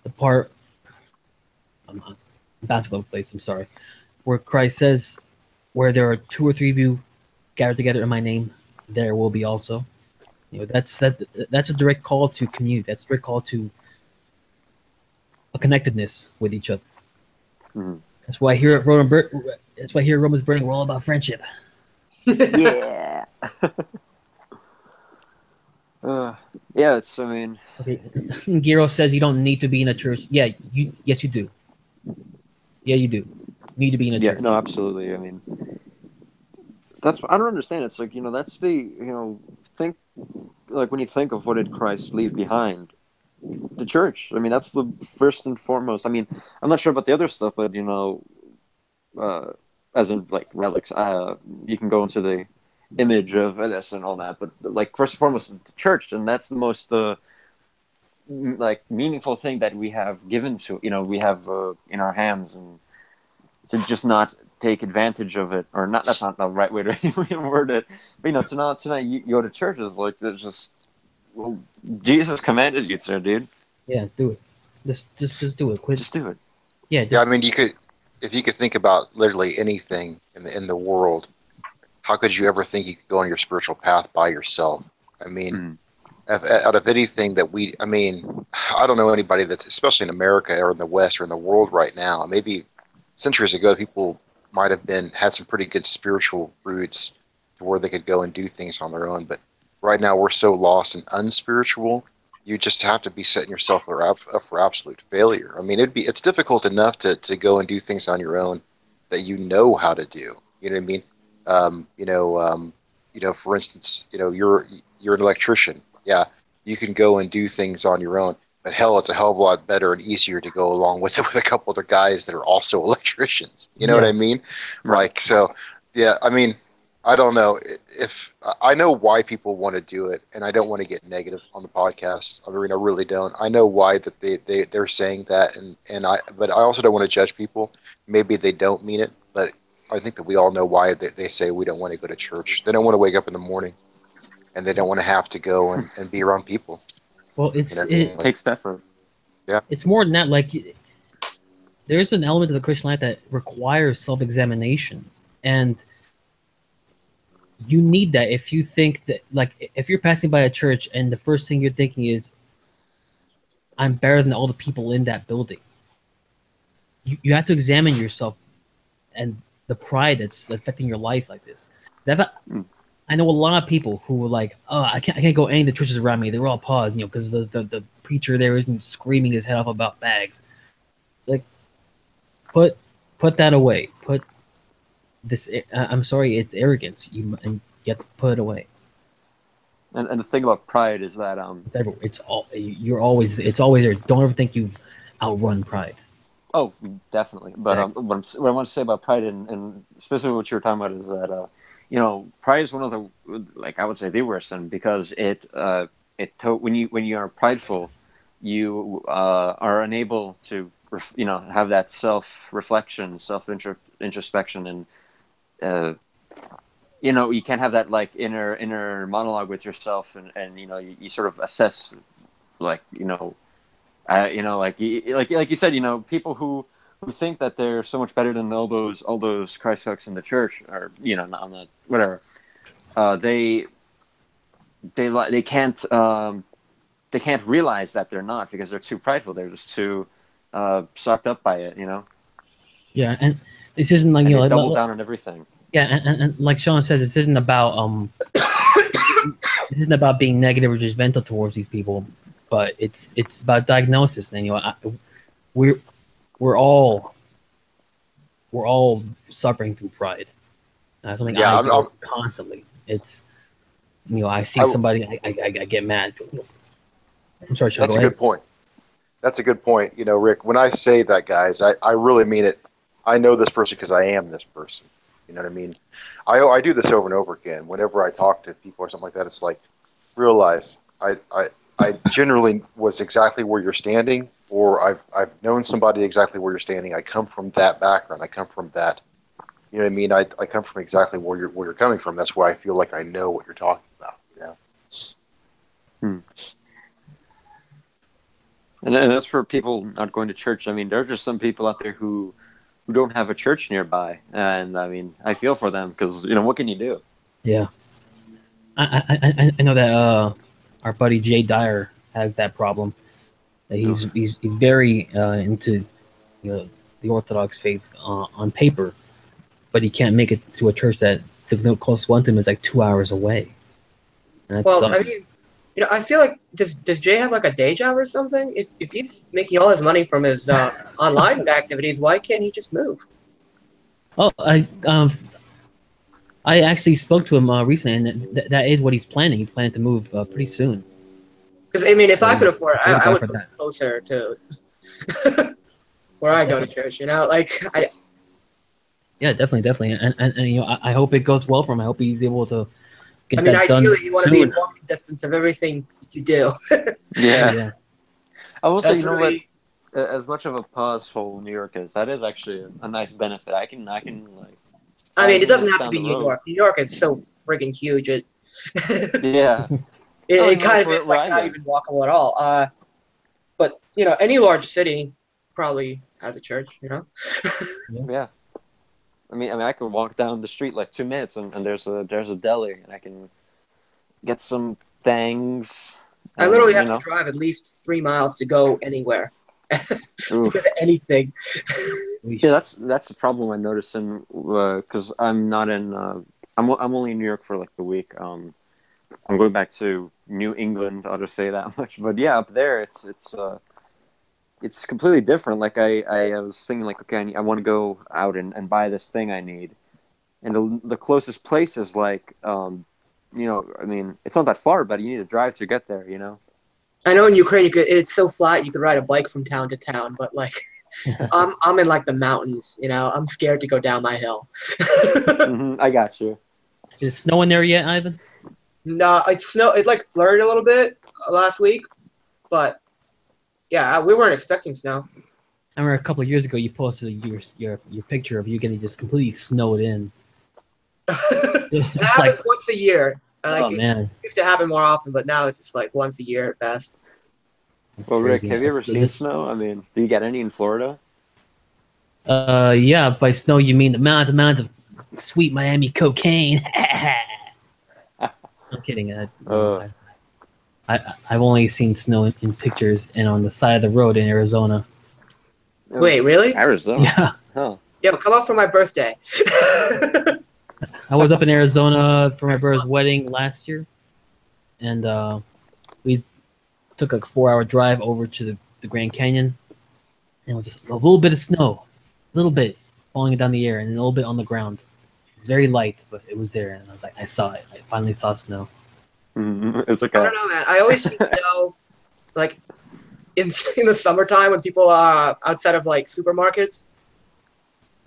the part I'm about to go place. I'm sorry, where Christ says, "Where there are two or three of you gathered together in my name, there will be also." That's that's a direct call to commute. That's a direct call to a connectedness with each other. Mhm. That's why that's why here at Rome is burning. We're all about friendship. Yeah. Yeah, it's, I mean, Okay, Giro says you don't need to be in a church. Yeah, yes you do. Yeah, you do. You need to be in a yeah, church. no, absolutely. I mean, that's, I don't understand. It's like, that's the, think, like when you think of what did Christ leave behind, the church. I mean, that's the first and foremost. I mean, I'm not sure about the other stuff, but uh, as in like relics, you can go into the image of this and all that, but like first and foremost, the church, and that's the most like meaningful thing that we have given to, we have in our hands, and to just not take advantage of it, or not. That's not the right way to even word it. But to not you go to churches like there's just, well, Jesus commanded you to, dude. Yeah, do it. Just do it. Quit. Just do it. Yeah, Yeah, I just mean, if you could think about literally anything in the world, how could you ever think you could go on your spiritual path by yourself? I mean, Mhm. out of anything that I mean, I don't know anybody that's, especially in America or in the West or in the world right now. Maybe centuries ago, people might have had some pretty good spiritual roots to where they could go and do things on their own. But right now, we're so lost and unspiritual. You just have to be setting yourself up for absolute failure. I mean, it's difficult enough to go and do things on your own that you know how to do. You know what I mean? Um, you know, um, for instance, you're an electrician. Yeah, you can go and do things on your own. But hell, it's a hell of a lot better and easier to go along with it with a couple other guys that are also electricians. You know what yeah. I mean? Right. Like, so, yeah, I mean, I don't know if I know why people want to do it, and I don't want to get negative on the podcast. I mean, I really don't. I know why that they're saying that, but I also don't want to judge people. Maybe they don't mean it, but I think that we all know why they say we don't want to go to church. They don't want to wake up in the morning, and they don't want to have to go and be around people. Well, You know what I mean? It Like, takes effort. yeah. it's more than that. Like, there's an element of the Christian life that requires self-examination, and you need that if you think that, like, if you're passing by a church and the first thing you're thinking is, "I'm better than all the people in that building." You have to examine yourself and the pride that's affecting your life like this. Mm. I know a lot of people who were like, "Oh, I can't go any of the churches around me. They're all paused, because the preacher there isn't screaming his head off about bags." Like, put that away. Put this. I'm sorry, it's arrogance. And you have to put it away. And the thing about pride is that It's all you're always. It's always there. Don't ever think you've outrun pride. oh, definitely. But Exactly. what I want to say about pride, and specifically what you were talking about, is that pride is one of the, like, I would say, the worst sin, because when you are prideful, you are unable to have that self reflection, self introspection, and you can't have that, like, inner monologue with yourself, and you sort of assess, like, like you said, people who think that they're so much better than all those Christ folks in the church, or on the whatever, they they can't realize that they're not, because they're too prideful. They're just too sucked up by it, Yeah, and this isn't like and they double down on everything. yeah, and like Sean says, this isn't about this isn't about being negative or judgmental towards these people, but it's about diagnosis. And we're we're all suffering through pride. That's something Yeah, I deal with constantly. It's I see somebody, I get mad. I'm sorry, Sean. that's Go a ahead. good point. That's a good point. Rick, when I say that, guys, I really mean it. I know this person because I am this person. You know what I mean? I do this over and over again. Whenever I talk to people or something like that, it's like, realize I generally was exactly where you're standing, or I've known somebody exactly where you're standing. I come from that background. I come from that. You know what I mean? I come from exactly where you're coming from. That's why I feel like I know what you're talking about. Hmm. And as for people not going to church, I mean, there are just some people out there who don't have a church nearby, and I mean, I feel for them because what can you do? Yeah, I know that our buddy Jay Dyer has that problem. That he's very into the Orthodox faith on paper, but he can't make it to a church that the closest one to him is like 2 hours away. And that Well, I sucks. mean, I feel like does Jay have like a day job or something? If he's making all his money from his online activities, why can't he just move? Oh, I actually spoke to him recently, and that is what he's planning. He's planning to move pretty soon. Because I mean, if I So, could afford it, thank I God would for move that. closer to where I go to church. Like Yeah, definitely, and I hope it goes well for him. I hope he's able to get I mean, that done ideally, you want to be in soon. walking distance of everything you do. Yeah. Yeah. I will say, That's really. what? As much of a pause hole New York is, that is actually a nice benefit. I can like I mean, 5 it doesn't minutes have to down be the New road. York. New York is so friggin' huge. It Yeah. I it mean, kind like of is where like I not live. even walkable at all. But any large city probably has a church. Yeah. I mean, I could walk down the street like 2 minutes, and there's a deli, and I can get some things, I literally and have to drive at least 3 miles to go anywhere. To go oof. to anything. Yeah, that's the problem I noticed in because I'm not in. I'm only in New York for like the week. I'm going back to New England. I'll just say that much. But yeah, up there it's completely different. Like I was thinking like, okay, I want to go out and buy this thing I need, and the closest place is like I mean, it's not that far, but you need to drive to get there. I know in Ukraine it's so flat you could ride a bike from town to town, but like I'm in like the mountains. I'm scared to go down my hill. I got you. Is it snowing there yet, Ivan? No, it like flurried a little bit last week, but yeah, we weren't expecting snow. I remember a couple of years ago you posted your picture of you getting just completely snowed in. It It's just happens like, once a year. oh It man, used to happen more often, but now it's just like once a year at best. Well, Rick, crazy. have you ever seen snow? I mean, do you get any in Florida? Yeah, by snow you mean the amounts of sweet Miami cocaine. I'm kidding. I've only seen snow in pictures and on the side of the road in Arizona. Wait, really? Arizona? Yeah, Huh. Yeah, but come up for my birthday. I was up in Arizona for my brother's wedding last year, and we took a 4-hour drive over to the Grand Canyon, and it was just a little bit of snow, a little bit falling down the air, and a little bit on the ground. Very light, but it was there, and I was like, I saw it. I finally saw snow. It's like I don't know, man. I always see snow like in the summertime when people are outside of like supermarkets.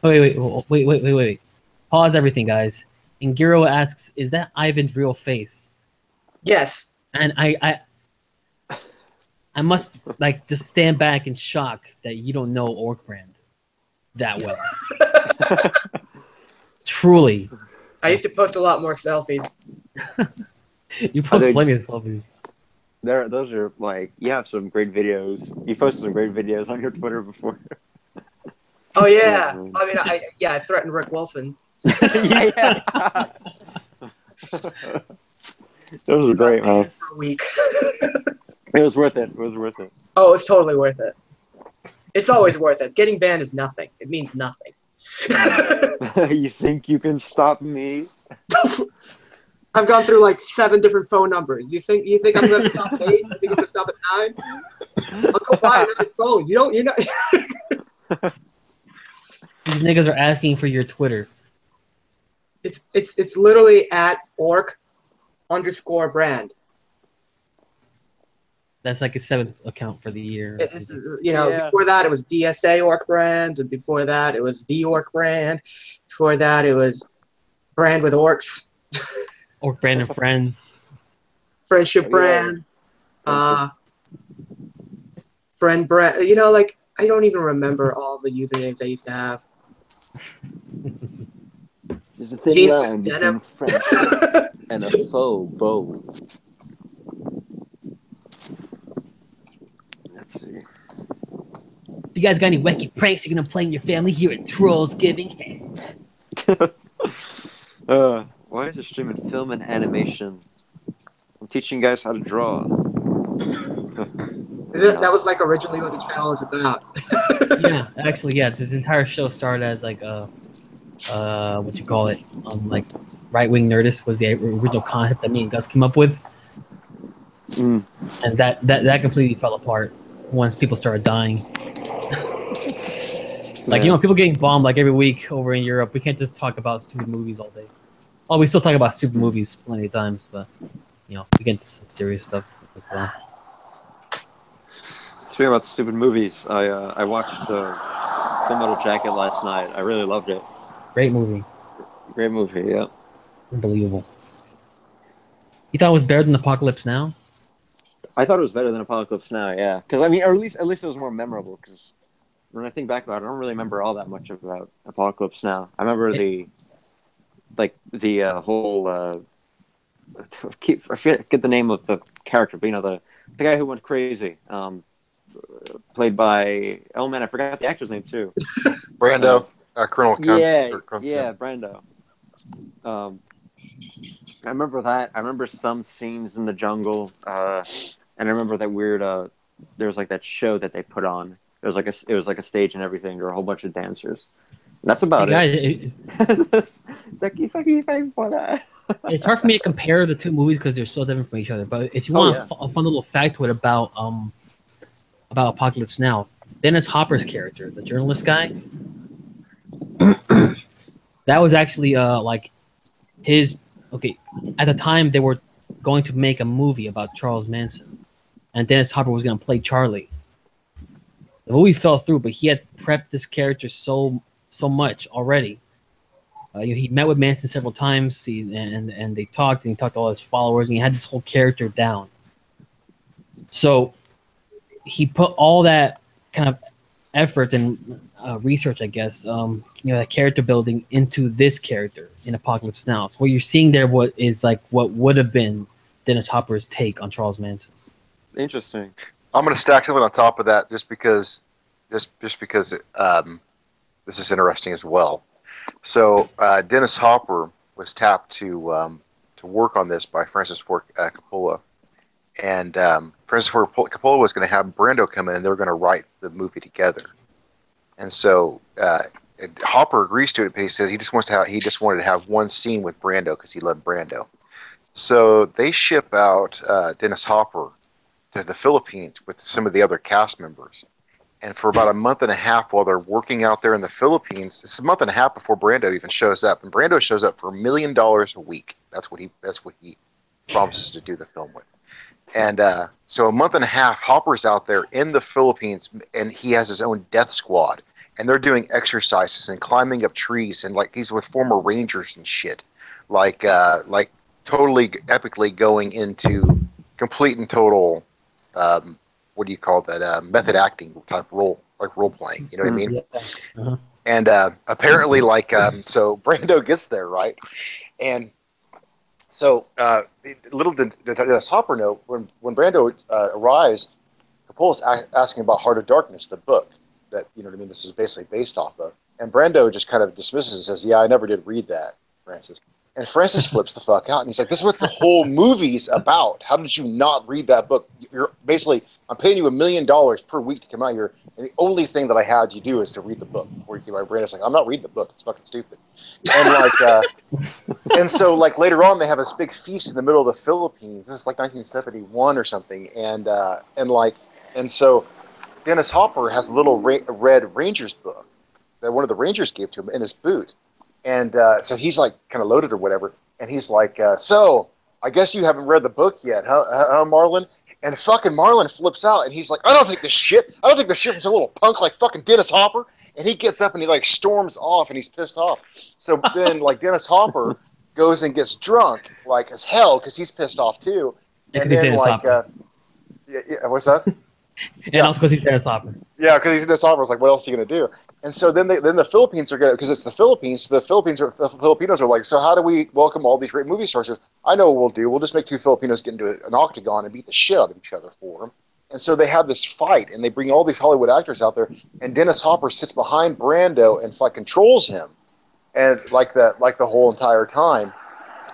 Oh, wait. Pause everything, guys. And Giro asks, "Is that Ivan's real face?" Yes. And I must like just stand back in shock that you don't know Orc Brand that well. Truly, I used to post a lot more selfies. you post plenty of selfies. those are like, you have some great videos. You posted some great videos on your Twitter before. Oh yeah. Oh, man. I mean, I threatened Rick Wilson. Yeah. Those are great, man. For a week. It was worth it. It was worth it. Oh, it's totally worth it. It's always worth it. Getting banned is nothing. It means nothing. You think you can stop me? I've gone through like 7 different phone numbers. You think I'm gonna stop at 8? You think I'm gonna stop at 9? I'll go buy another phone. You're not. These niggas are asking for your Twitter. It's literally at orc_brand. That's like a 7th account for the year. Yeah. Before that it was DSA Orc Brand, and before that it was the Orc Brand. Before that it was Brand with Orcs. Orc Brand and Friends. Friendship Brand. Friend Brand. Like I don't even remember all the usernames I used to have. There's a thin Jeans line with between denim. friendship and a faux bow. Let's see. you guys got any wacky pranks you're gonna play in your family here at Trollsgiving? Why is it streaming film and animation? I'm teaching you guys how to draw. That was like originally what the channel was about. Yeah, actually, yeah. This entire show started as like what you call it, like right-wing nerdist was the original concept that me and Gus came up with, and that completely fell apart once people started dying. Like, you know, people getting bombed like every week over in Europe. We can't just talk about stupid movies all day. Oh, we still talk about stupid movies plenty of times, but you know, we get into some serious stuff as well. Speaking about stupid movies, I watched Full Metal Jacket last night. I really loved it. Great movie. Great movie, yeah. Unbelievable. You thought it was better than Apocalypse Now? I thought it was better than Apocalypse Now, yeah. Because I mean, or at least it was more memorable. Because when I think back about it, I don't really remember all that much about Apocalypse Now. I remember the whole I forget the name of the character, but you know the guy who went crazy, played by I forgot the actor's name too. Brando, Colonel Kuntz. Yeah, Brando. I remember that. I remember some scenes in the jungle, and I remember that weird. There was like that show that they put on. It was like a stage and everything. There were a whole bunch of dancers. And that's about it. It's hard for me to compare the two movies because they're so different from each other. But if you want a fun little factoid about Apocalypse Now, Dennis Hopper's character, the journalist guy, that was actually like his. Okay, at the time they were going to make a movie about Charles Manson, and Dennis Hopper was going to play Charlie. The movie fell through, but he had prepped this character so much already. He met with Manson several times, and they talked, and he talked to all his followers, and he had this whole character down. So he put all that kind of effort and research, I guess, that character building into this character in Apocalypse Now. So what you're seeing there, what would have been Dennis Hopper's take on Charles Manson. Interesting. I'm going to stack something on top of that just because this is interesting as well. So Dennis Hopper was tapped to work on this by Francis Ford Coppola, and Francis Ford Coppola was going to have Brando come in, and they were going to write the movie together. And so Hopper agrees to it, but he said he just wanted to have one scene with Brando because he loved Brando. So they ship out Dennis Hopper to the Philippines with some of the other cast members. And for about a month and a half while they're working out there in the Philippines, it's a month and a half before Brando even shows up. And Brando shows up for $1 million a week. That's what he promises to do the film with. And so a month and a half, Hopper's out there in the Philippines, and he has his own death squad. And they're doing exercises and climbing up trees, and like he's with former Rangers and shit. Like totally epically going into complete and total what do you call that? Method acting type role, like role playing. You know what I mean? Yeah. Uh-huh. And apparently, so Brando gets there, right? And so little did Dennis Hopper know when Brando arrives, Coppola's asking about Heart of Darkness, the book that this is basically based off of. And Brando just kind of dismisses it and says, "Yeah, I never did read that, Francis." And Francis flips the fuck out, and he's like, "This is what the whole movie's about. How did you not read that book? You're basically, I'm paying you $1 million per week to come out here, and the only thing that I had you do is to read the book." Before you came out, Brandon's like, "I'm not reading the book. It's fucking stupid." And and so later on, they have this big feast in the middle of the Philippines. This is like 1971 or something, and so Dennis Hopper has a little red Rangers book that one of the Rangers gave to him in his boot. And so he's like kind of loaded or whatever. And he's like, "So I guess you haven't read the book yet, huh, Marlon?" And fucking Marlon flips out and he's like, I don't think this shit from some little punk like fucking Dennis Hopper. And he gets up and he storms off and he's pissed off. So then Dennis Hopper goes and gets drunk as hell because he's pissed off too. And then what's that? And also because he's Dennis Hopper. Yeah, because he's Dennis Hopper. It's like, what else are you going to do? And so then the Philippines are going to, because it's the Philippines, the Filipinos are like, so how do we welcome all these great movie stars? I know what we'll do. We'll just make two Filipinos get into an octagon and beat the shit out of each other for them. And so they have this fight, and they bring all these Hollywood actors out there, and Dennis Hopper sits behind Brando and like controls him, and like the whole entire time.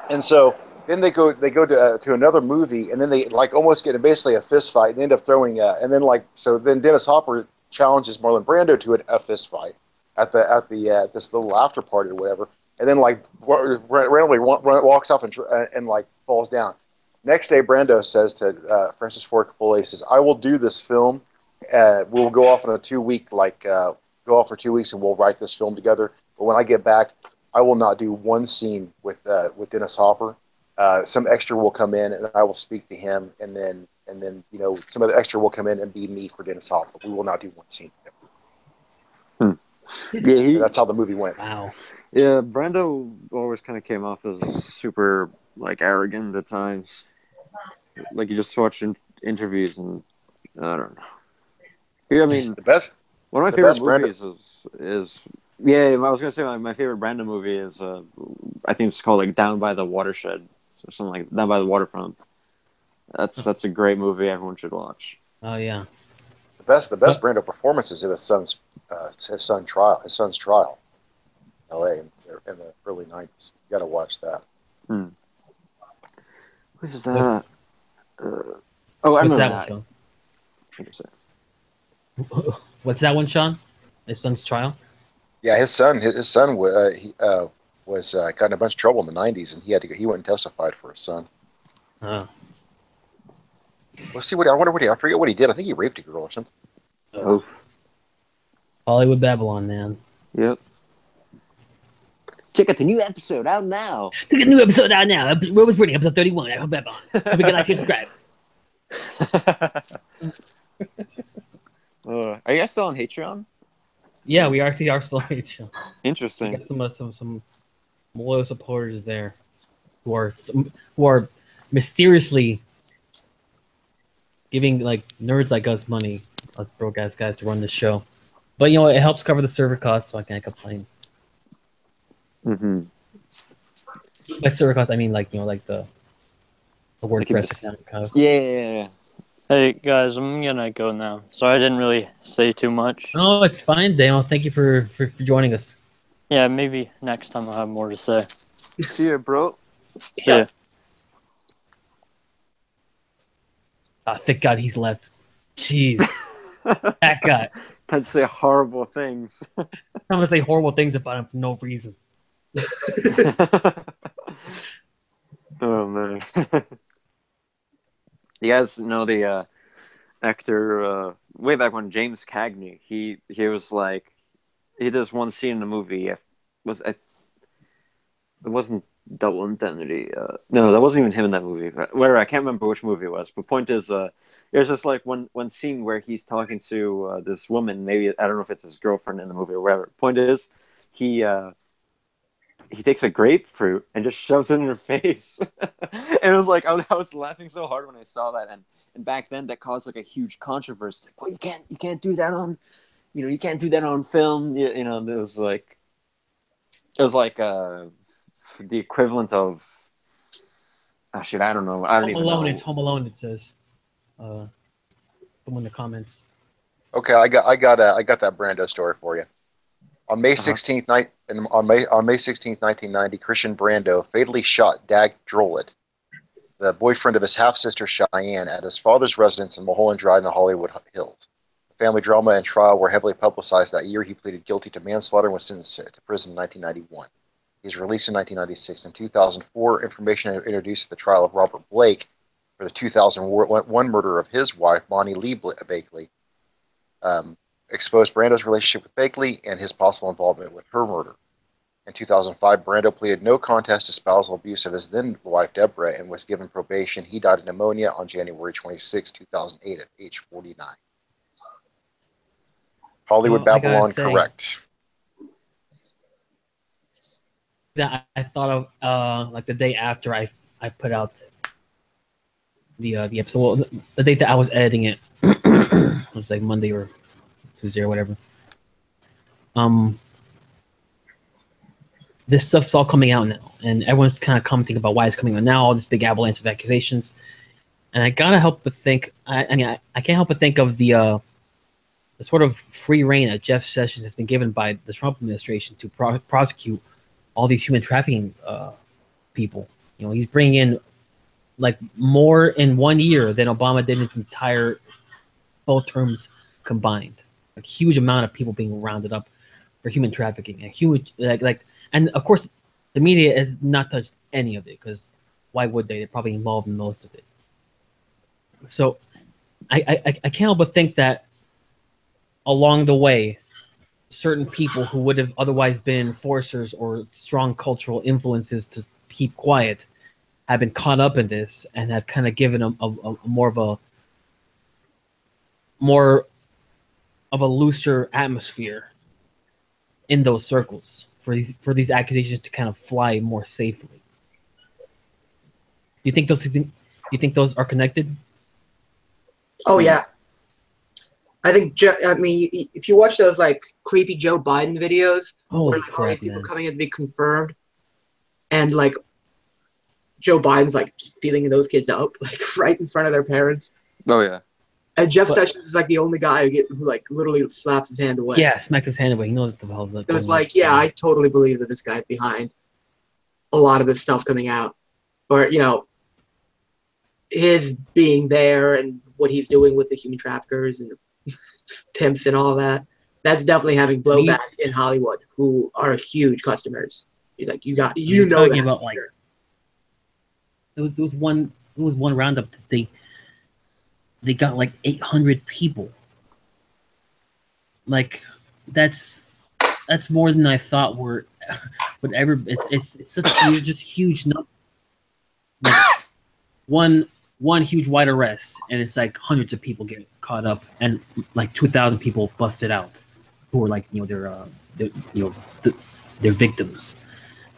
And so then they go to another movie, and then they like almost get basically a fist fight, and end up throwing and then like so then Dennis Hopper challenges Marlon Brando to a fist fight at this little after party or whatever, and then like randomly walks off and like falls down. Next day, Brando says to Francis Ford Coppola, he says, "I will do this film. We'll go off on a 2 week go off for 2 weeks, and we'll write this film together. But when I get back, I will not do one scene with Dennis Hopper. Some extra will come in, and I will speak to him, and then some of the extra will come in and be me for Dennis Hopper. We will not do one scene together." Yeah, that's how the movie went. Wow. Yeah, Brando always kind of came off as super like arrogant at times. Like you just watch interviews, and I don't know. I mean, one of my favorite movies is yeah. I was gonna say my favorite Brando movie is I think it's called like Down by the Watershed or something like Down by the Waterfront. That's a great movie. Everyone should watch. Oh yeah. The best Brando performance is in his son's trial, L.A. in the early '90s. You got to watch that. Hmm. What is that? I remember that. What's that one, Sean? His son's trial? Yeah, his son was got in a bunch of trouble in the '90s, and he went and testified for his son. Oh. Let's see I forget what he did. I think he raped a girl or something. Oh. Hollywood Babylon, man. Yep. Check out the new episode out now. Check out the new episode out now. Robo's Running, episode 31. Hollywood Babylon. Have a good night. Subscribe. Are you guys still on Patreon? Yeah, we actually are still on Patreon. Interesting. We got some loyal supporters there who are mysteriously giving like nerds like us money, us broke ass guys, to run this show. But it helps cover the server costs, so I can't complain. Mm-hmm. By server costs, I mean like the WordPress account kind of. Yeah. Hey guys, I'm gonna go now. Sorry I didn't really say too much. Oh, it's fine, Daniel. Thank you for joining us. Yeah, maybe next time I'll have more to say. See ya, bro. Yeah. Thank God he's left. Jeez. That guy. I'd say horrible things. I'm gonna say horrible things about him for no reason. Oh man. You guys know the actor way back when, James Cagney. He was like, he does one scene in the movie. It wasn't Double Indemnity. No, that wasn't even him in that movie. Whatever, I can't remember which movie it was. But point is, there's just like one scene where he's talking to this woman. Maybe I don't know if it's his girlfriend in the movie or whatever. Point is, he takes a grapefruit and just shoves it in her face. And it was like I was laughing so hard when I saw that, and back then that caused like a huge controversy. Like, well, you can't do that on, you can't do that on film. It was like the equivalent of I don't know. I don't even know. It's Home Alone. It says, the one in the comments. Okay, I got that Brando story for you. On May 16th, on May 16th, 1990, Christian Brando fatally shot Dag Drolet, the boyfriend of his half-sister Cheyenne, at his father's residence in Mulholland Drive in the Hollywood Hills. The family drama and trial were heavily publicized that year. He pleaded guilty to manslaughter and was sentenced to prison in 1991. He was released in 1996. In 2004, information introduced at the trial of Robert Blake for the 2001 murder of his wife, Bonnie Lee Bakley, exposed Brando's relationship with Bakley and his possible involvement with her murder. In 2005, Brando pleaded no contest to spousal abuse of his then-wife, Deborah, and was given probation. He died of pneumonia on January 26, 2008 at age 49. Hollywood Babylon, correct. That I thought of like the day after I put out the episode. Well, the day that I was editing it, it was like Monday or Tuesday or whatever. This stuff's all coming out now, and everyone's kind of commenting about why it's coming out now. All this big avalanche of accusations, And I gotta help but think. I mean, I can't help but think of the sort of free reign that Jeff Sessions has been given by the Trump administration to prosecute all these human trafficking people. You know, he's bringing in like more in 1 year than Obama did in his entire both terms combined. A huge amount of people being rounded up for human trafficking, and huge and of course, the media has not touched any of it because why would they? They're probably involved in most of it. So, I can't help but think that along the way, certain people who would have otherwise been enforcers or strong cultural influences to keep quiet have been caught up in this and have kind of given them a more of a looser atmosphere in those circles for these accusations to kind of fly more safely. You think those are connected? Oh yeah. I think. I mean, if you watch those like creepy Joe Biden videos, where like all these people coming in to be confirmed, and like Joe Biden's like just feeling those kids up, like right in front of their parents. Oh yeah. And Jeff Sessions is like the only guy who like literally slaps his hand away. Yeah, smacks his hand away. He knows what the hell's like. It was like, yeah, I totally believe that this guy's behind a lot of this stuff coming out, or you know, his being there and what he's doing with the human traffickers and pimps and all that. That's definitely having blowback in Hollywood, who are huge customers. You're like, you know talking about like there was one roundup that they got like 800 people. Like that's more than I thought would ever. It's such a just huge number. Like one huge white arrest, and it's like hundreds of people get caught up, and like 2,000 people busted out, who were like they're victims.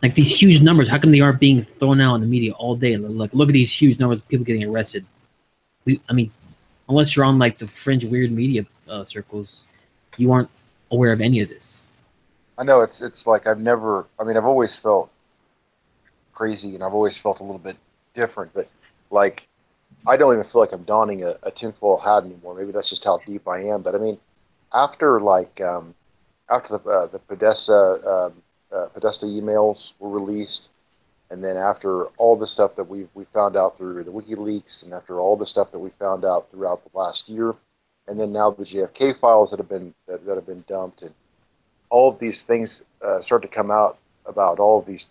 Like these huge numbers, how come they aren't being thrown out in the media all day? Like look at these huge numbers of people getting arrested. I mean, unless you're on like the fringe weird media circles, you aren't aware of any of this. I know it's like I've always felt crazy, and I've always felt a little bit different, but like I don't even feel like I'm donning a tinfoil hat anymore. Maybe that's just how deep I am. But I mean, after the Podesta emails were released, and then after all the stuff that we found out through the WikiLeaks, and after all the stuff that we found out throughout the last year, and then now the JFK files that have been dumped, and all of these things start to come out about all of these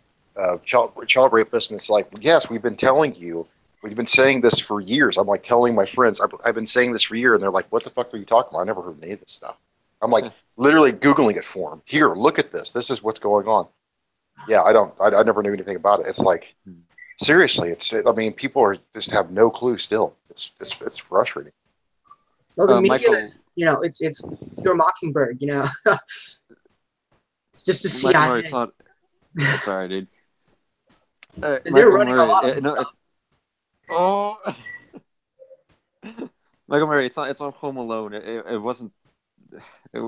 child rapists, and it's like, yes, we've been telling you. We've been saying this for years. I'm like telling my friends, I've been saying this for years, and they're like, what the fuck are you talking about? I never heard any of this stuff. I'm like literally Googling it for them. Here, look at this. This is what's going on. Yeah, I never knew anything about it. It's like, seriously, I mean, people just have no clue still. It's frustrating. Well, the media, you know, it's your Mockingbird, you know. It's just the CIA. It's not. Sorry, dude. They're running a lot of stuff. Oh, Michael Murray. It's not Home Alone. It wasn't. He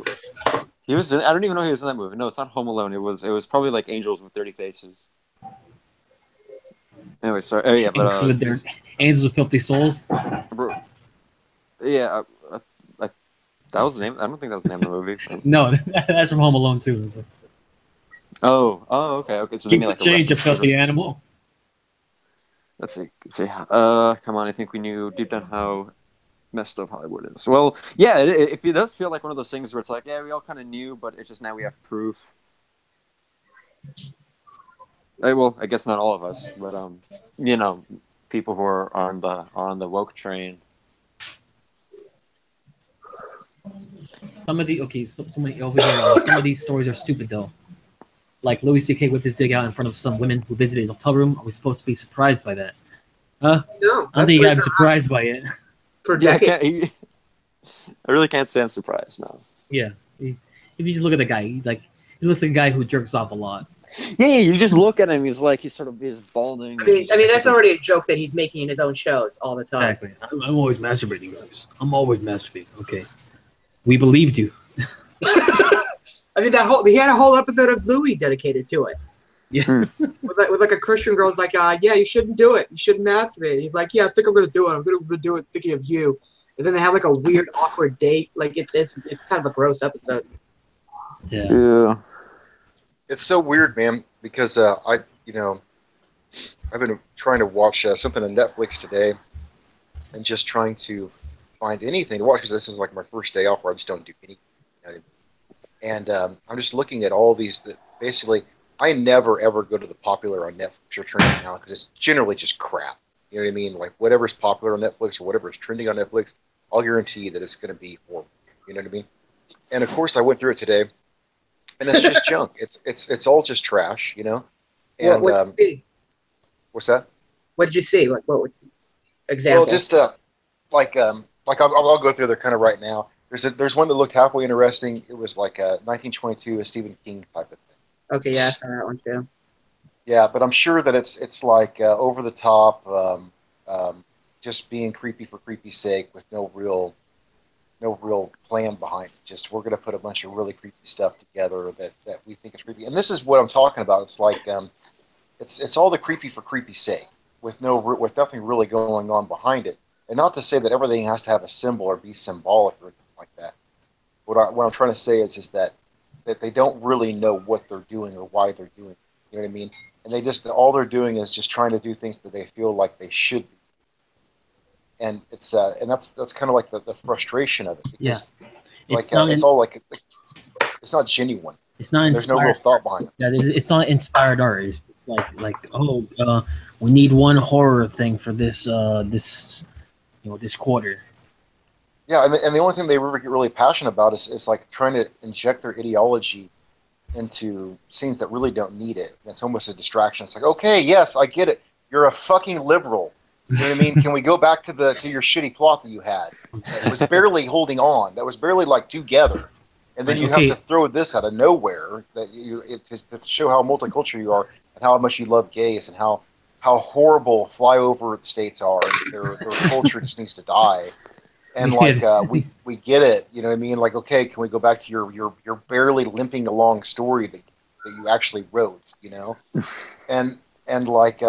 was. I don't even know he was in that movie. No, it's not Home Alone. It was probably like Angels with Dirty Faces. Anyway, sorry. Oh yeah, but Angels with Filthy Souls. Bro, yeah, that was the name. I don't think that was the name of the movie. No, that's from Home Alone too. So. Oh, okay. So Keep like change a filthy animal. Let's see. Come on, I think we knew deep down how messed up Hollywood is. Well, yeah, it does feel like one of those things where it's like, yeah, we all kind of knew, but it's just now we have proof. Well, I guess not all of us, but you know, people who are on the woke train. Some of these stories are stupid though. Like Louis C.K. whipped his dick out in front of some women who visited his hotel room. Are we supposed to be surprised by that? No, I don't think you gotta be surprised by it. For decades. I really can't say I'm surprised now. Yeah, if you just look at the guy, he looks like a guy who jerks off a lot. Yeah, you just look at him. He's balding. I mean, that's already a joke that he's making in his own shows all the time. Exactly. I'm always masturbating, guys. I'm always masturbating. Okay, we believed you. I mean, he had a whole episode of Louis dedicated to it. Yeah. with like a Christian girl's like, yeah, you shouldn't do it. You shouldn't masturbate. And he's like, yeah, I think I'm gonna do it. I'm gonna do it thinking of you. And then they have like a weird, awkward date. Like it's kind of a gross episode. Yeah. Yeah. It's so weird, man, because I've been trying to watch something on Netflix today, and just trying to find anything to watch because this is like my first day off where I just don't do anything. You know, and I'm just looking at all these. Basically, I never ever go to the popular on Netflix or trending now because it's generally just crap. You know what I mean? Like whatever's popular on Netflix or whatever is trending on Netflix, I'll guarantee that it's going to be horrible. You know what I mean? And of course, I went through it today, and it's just junk. It's all just trash. You know? And What did you see? what's that? What did you see? Like what example? Well, just like I'll go through there kind of right now. There's one that looked halfway interesting. It was like a 1922, a Stephen King type of thing. Okay, yeah, I saw that one too. Yeah, but I'm sure that it's like over the top, just being creepy for creepy's sake with no real plan behind it. Just we're gonna put a bunch of really creepy stuff together that we think is creepy. And this is what I'm talking about. It's like it's all the creepy for creepy's sake with nothing really going on behind it. And not to say that everything has to have a symbol or be symbolic or anything like that. What I'm trying to say is that they don't really know what they're doing or why they're doing it. You know what I mean? And all they're doing is just trying to do things that they feel like they should be. And it's and that's kind of like the frustration of it. Because, Yeah. It's not genuine. It's not There's no real thought behind it. Yeah, it's not inspired art. It's we need one horror thing for this this quarter. Yeah, and the only thing they really get really passionate about is like trying to inject their ideology into scenes that really don't need it. It's almost a distraction. It's like, okay, yes, I get it. You're a fucking liberal. You know what I mean? Can we go back to your shitty plot that you had? It was barely holding on. That was barely like together. And then you have to throw this out of nowhere to show how multicultural you are and how much you love gays and how horrible flyover the states are. And their culture just needs to die. And like we get it, you know what I mean? Like, okay, can we go back to your barely limping along story that you actually wrote, you know? And like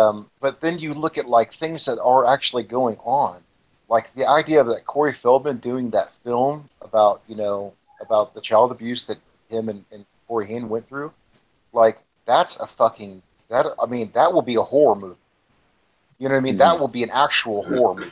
but then you look at like things that are actually going on. Like the idea of that Corey Feldman doing that film about the child abuse that him and Corey Haim went through, like that will be a horror movie. You know what I mean? That will be an actual horror movie,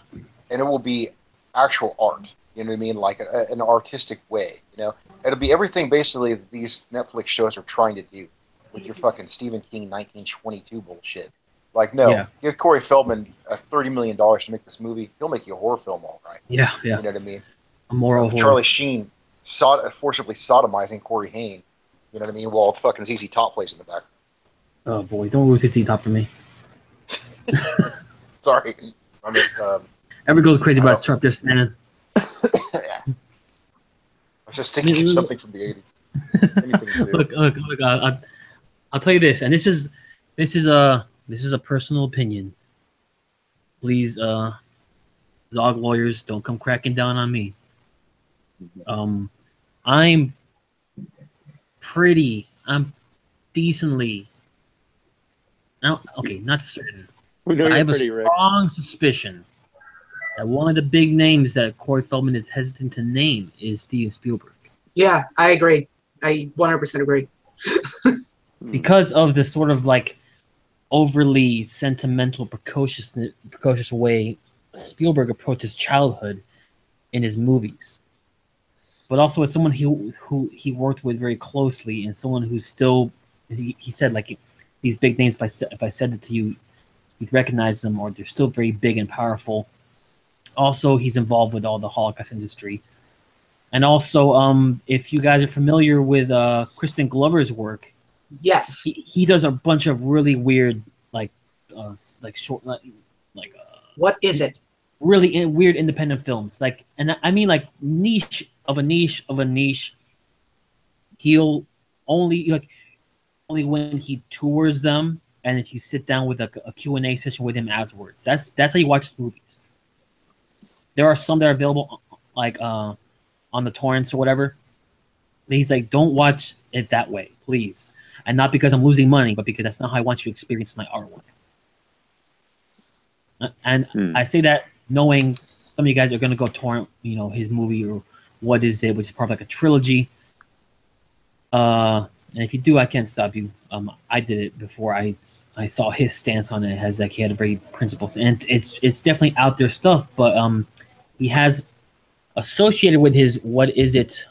and it will be actual art. You know what I mean? Like an artistic way. You know, it'll be everything basically that these Netflix shows are trying to do with your fucking Stephen King 1922 bullshit. Like, no, give Corey Feldman $30 million to make this movie. He'll make you a horror film, all right. Yeah. You know what I mean? A moral horror. Charlie Sheen forcibly sodomizing Corey Haim. You know what I mean? While fucking ZZ Top plays in the back. Oh boy, don't ruin ZZ Top for me. Sorry, I mean, Everyone goes crazy about Sharp just man. Yeah. I was just thinking of something from the 80s. Look! I'll tell you this, and this is a personal opinion. Please, Zog lawyers, don't come cracking down on me. I'm decently. Not certain. I have a strong suspicion that one of the big names that Corey Feldman is hesitant to name is Steven Spielberg. Yeah, I agree. I 100% agree. Because of the sort of like overly sentimental, precocious way Spielberg approaches childhood in his movies, but also as someone who he worked with very closely and someone who's still he said like these big names. If I said it to you, you'd recognize them, or they're still very big and powerful. Also, he's involved with all the Holocaust industry. And also, if you guys are familiar with Crispin Glover's work, yes, he does a bunch of really weird, short, what is it? Really weird independent films, and I mean like niche of a niche of a niche. He'll only when he tours them, and if you sit down with a Q&A session with him afterwards. That's how you watch his movies. There are some that are available on the torrents or whatever, he's like, don't watch it that way, please. And not because I'm losing money, but because that's not how I want you to experience my artwork. And I say that knowing some of you guys are going to go torrent, his movie or what is it, which is part of like a trilogy. And if you do, I can't stop you. I did it before. I saw his stance on it. Has like he had a very principled, and it's definitely out there stuff. But he has associated with his What Is It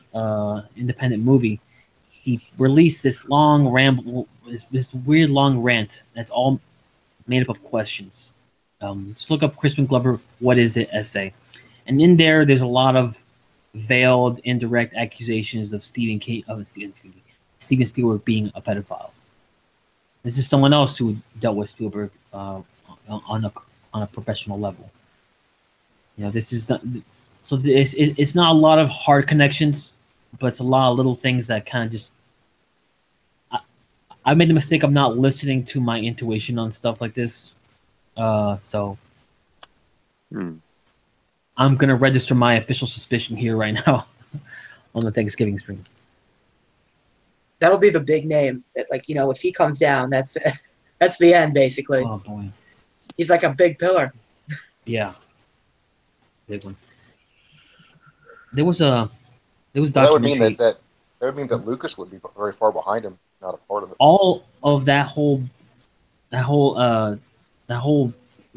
independent movie. He released this long ramble, this weird long rant that's all made up of questions. Just look up Crispin Glover What Is It essay, and in there's a lot of veiled, indirect accusations of Steven Spielberg being a pedophile. This is someone else who dealt with Spielberg on a professional level. This is not, so it's not a lot of hard connections, but it's a lot of little things that kind of just. I made the mistake of not listening to my intuition on stuff like this, so I'm gonna register my official suspicion here right now on the Thanksgiving stream. That'll be the big name. Like, if he comes down, that's the end, basically. Oh boy, he's like a big pillar. Yeah, big one. There was that would mean that Lucas would be very far behind him, not a part of it. All of that whole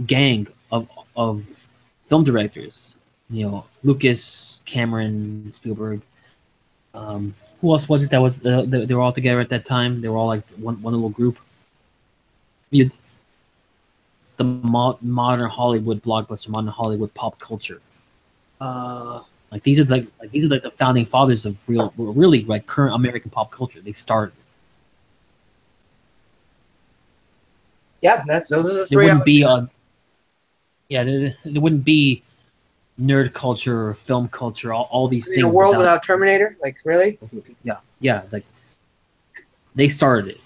gang of film directors, Lucas, Cameron, Spielberg. Who else was it that was they were all together at that time? They were all like one little group. The modern Hollywood blockbuster, modern Hollywood pop culture. These are the founding fathers of really like current American pop culture. They started. Yeah, those are the three. There wouldn't be nerd culture or film culture, all these things. A world without Terminator? Like, really? Yeah, like they started it,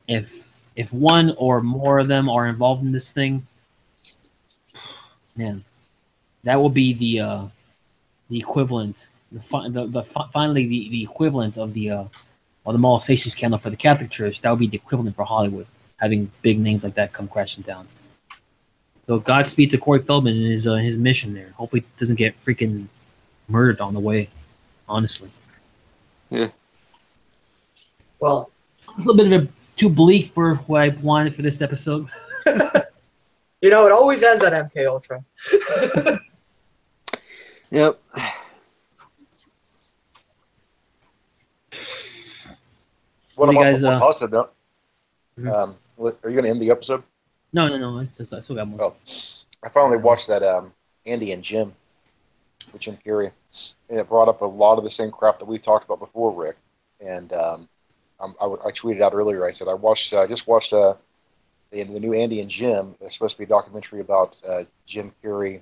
If one or more of them are involved in this thing, man, that will be the equivalent, finally the equivalent of the molestation scandal for the Catholic Church. That would be the equivalent for Hollywood, having big names like that come crashing down. So Godspeed to Corey Feldman and his mission there. Hopefully he doesn't get freaking murdered on the way, honestly. Yeah. Well, it's a little bit of too bleak for what I wanted for this episode. it always ends on MK Ultra. Yep. What you guys, positive note? Are you going to end the episode? No. I still got more. Oh, I finally watched that Andy and Jim with Jim Carrey, and it brought up a lot of the same crap that we talked about before, Rick. And I tweeted out earlier. I said I just watched the new Andy and Jim. There's supposed to be a documentary about Jim Carrey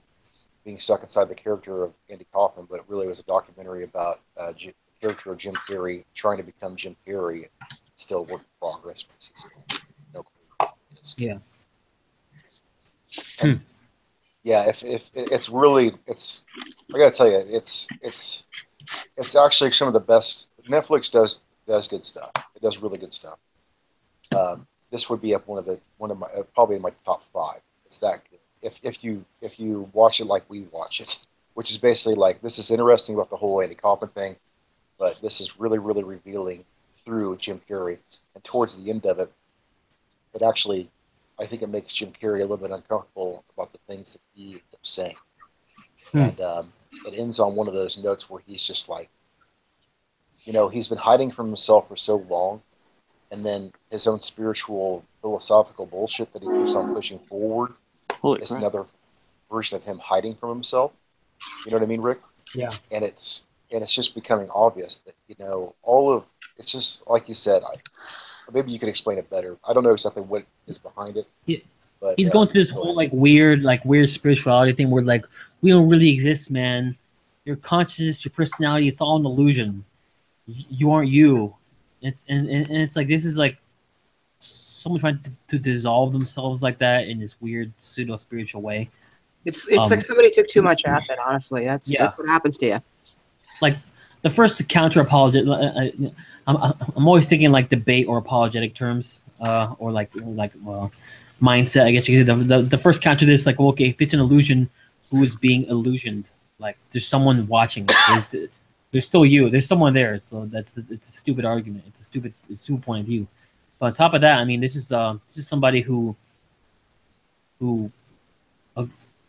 being stuck inside the character of Andy Kaufman, but it really was a documentary about the character of Jim Carrey trying to become Jim Carrey. Still work in progress. No clue. Yeah. Yeah, if it's really, I gotta tell you, it's actually some of the best. Netflix does good stuff. It does really good stuff. This would be up one of my probably in my top 5. It's that good. If you watch it like we watch it, which is basically like, this is interesting about the whole Andy Kaufman thing, but this is really, really revealing through Jim Carrey. And towards the end of it, it actually, I think it makes Jim Carrey a little bit uncomfortable about the things that he ends up saying. And it ends on one of those notes where he's just like, he's been hiding from himself for so long, and then his own spiritual, philosophical bullshit that he keeps on pushing forward is another version of him hiding from himself. You know what I mean, Rick? Yeah. And it's just becoming obvious that, it's just like you said. Maybe you could explain it better. I don't know exactly what is behind it. Yeah. But he's going through this whole weird spirituality thing where we don't really exist, man. Your consciousness, your personality, it's all an illusion. You aren't you. It's this is someone trying to dissolve themselves like that in this weird pseudo spiritual way. It's like somebody took too much acid. Honestly, that's what happens to you. the first counter apology. I'm always thinking like debate or apologetic terms, or like mindset. I guess you could say. The first counter to this, like, well, okay, if it's an illusion, who is being illusioned? Like, there's someone watching it. There's still you. There's someone there. So it's a stupid argument. It's a stupid point of view. But on top of that, I mean, this is somebody who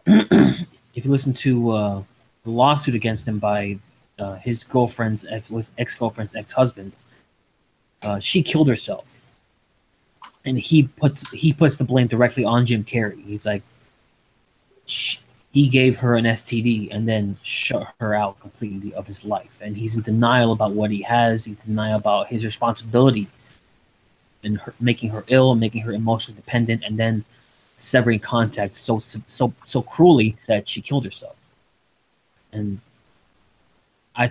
if you listen to the lawsuit against him by his girlfriend's ex-girlfriend's ex-husband, she killed herself, and he puts the blame directly on Jim Carrey. He's like, he gave her an STD and then shut her out completely of his life, and he's in denial about what he has. He's in denial about his responsibility in making her ill, making her emotionally dependent, and then severing contact so cruelly that she killed herself. And I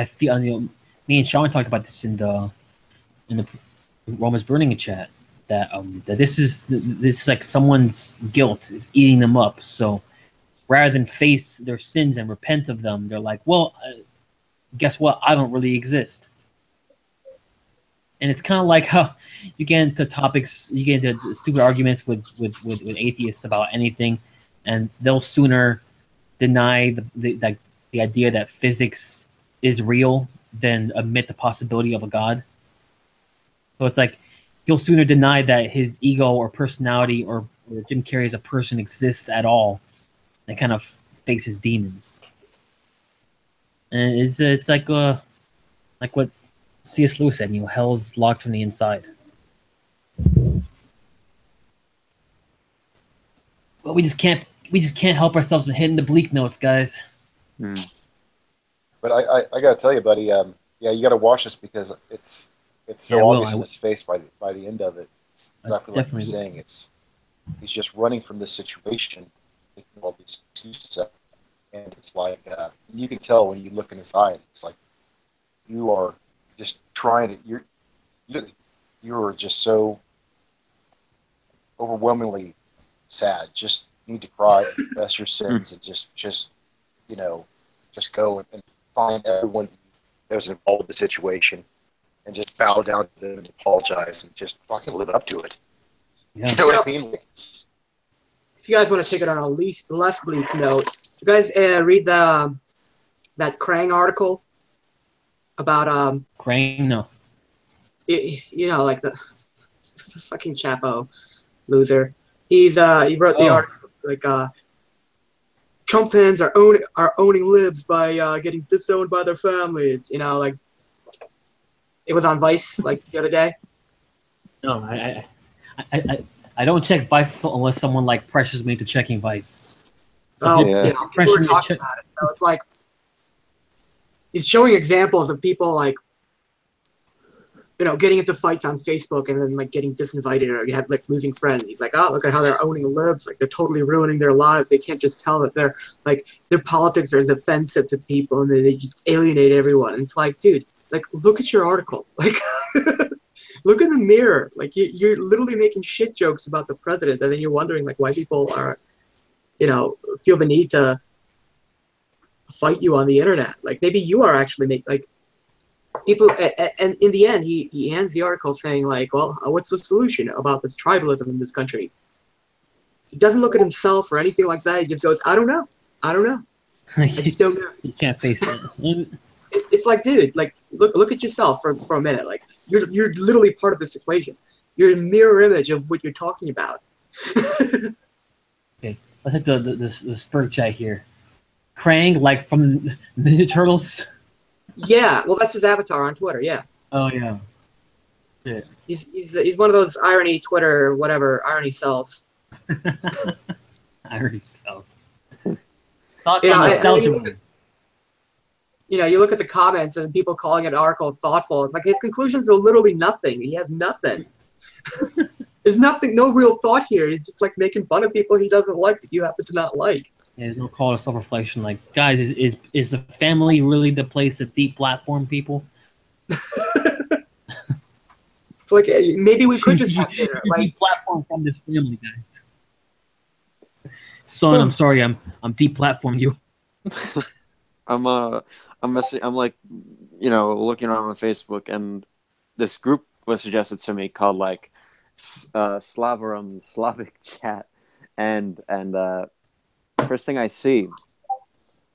feel, me and Sean talked about this in the Roma's Burning chat, that this is like someone's guilt is eating them up. So rather than face their sins and repent of them, they're like, well, guess what? I don't really exist. And it's kind of like how you get into topics, you get into stupid arguments with atheists about anything, and they'll sooner deny the idea that physics is real than admit the possibility of a God. So it's like he'll sooner deny that his ego or personality or Jim Carrey as a person exists at all than kind of face his demons. And it's like what C.S. Lewis said, hell's locked from the inside. But we just can't help ourselves from hitting the bleak notes, guys. But I gotta tell you, buddy, yeah, you gotta watch this because it's so obvious in his face by the end of it. It's exactly like you're saying. He's just running from this situation, making all these excuses up, and it's like you can tell when you look in his eyes. It's like you are just trying to. You're just so overwhelmingly sad. Just need to cry, confess your sins, and just go and find everyone that was involved with the situation and just bow down to them and apologize and just fucking live up to it. Yeah. You know what I mean? If you guys want to take it on a less bleak note, you guys read that Krang article about Krang? No. Like the fucking Chapo loser. He wrote the article like Trump fans are owning libs by getting disowned by their families. Like it was on Vice like the other day. No, I don't check Vice unless someone like pressures me to checking Vice. So people were talking about it. So it's like he's showing examples of people like getting into fights on Facebook and then like getting disinvited or you have like losing friends. He's like, oh, look at how they're owning libs. Like they're totally ruining their lives. They can't just tell that their politics are offensive to people and they just alienate everyone. And it's like, dude, like look at your article. Like look in the mirror. Like you're literally making shit jokes about the president and then you're wondering like why people are, feel the need to fight you on the internet. Like maybe you are actually people, and in the end, he ends the article saying like, well, what's the solution about this tribalism in this country? He doesn't look at himself or anything like that. He just goes, I don't know. I just don't know. You can't face it. It's like, dude, like look at yourself for a minute. Like you're literally part of this equation. You're a mirror image of what you're talking about. Okay, let's hit the Spurg chat here. Krang, like from Ninja Turtles. Yeah, well, that's his avatar on Twitter. Yeah. Oh yeah. Yeah. He's one of those irony Twitter irony cells. Irony cells. Thoughts on nostalgia. You look at the comments and people calling an article thoughtful. It's like his conclusions are literally nothing. He has nothing. There's nothing, no real thought here. He's just like making fun of people he doesn't like that you happen to not like. Yeah, there's no call to self-reflection. Like, guys, is the family really the place to deplatform people? It's like maybe we could just have dinner. Like deplatform from this family, guys. Son, I'm sorry, I'm deplatforming you. I'm I'm like, you know, looking around on Facebook, and this group was suggested to me called like Slavic chat, and first thing I see,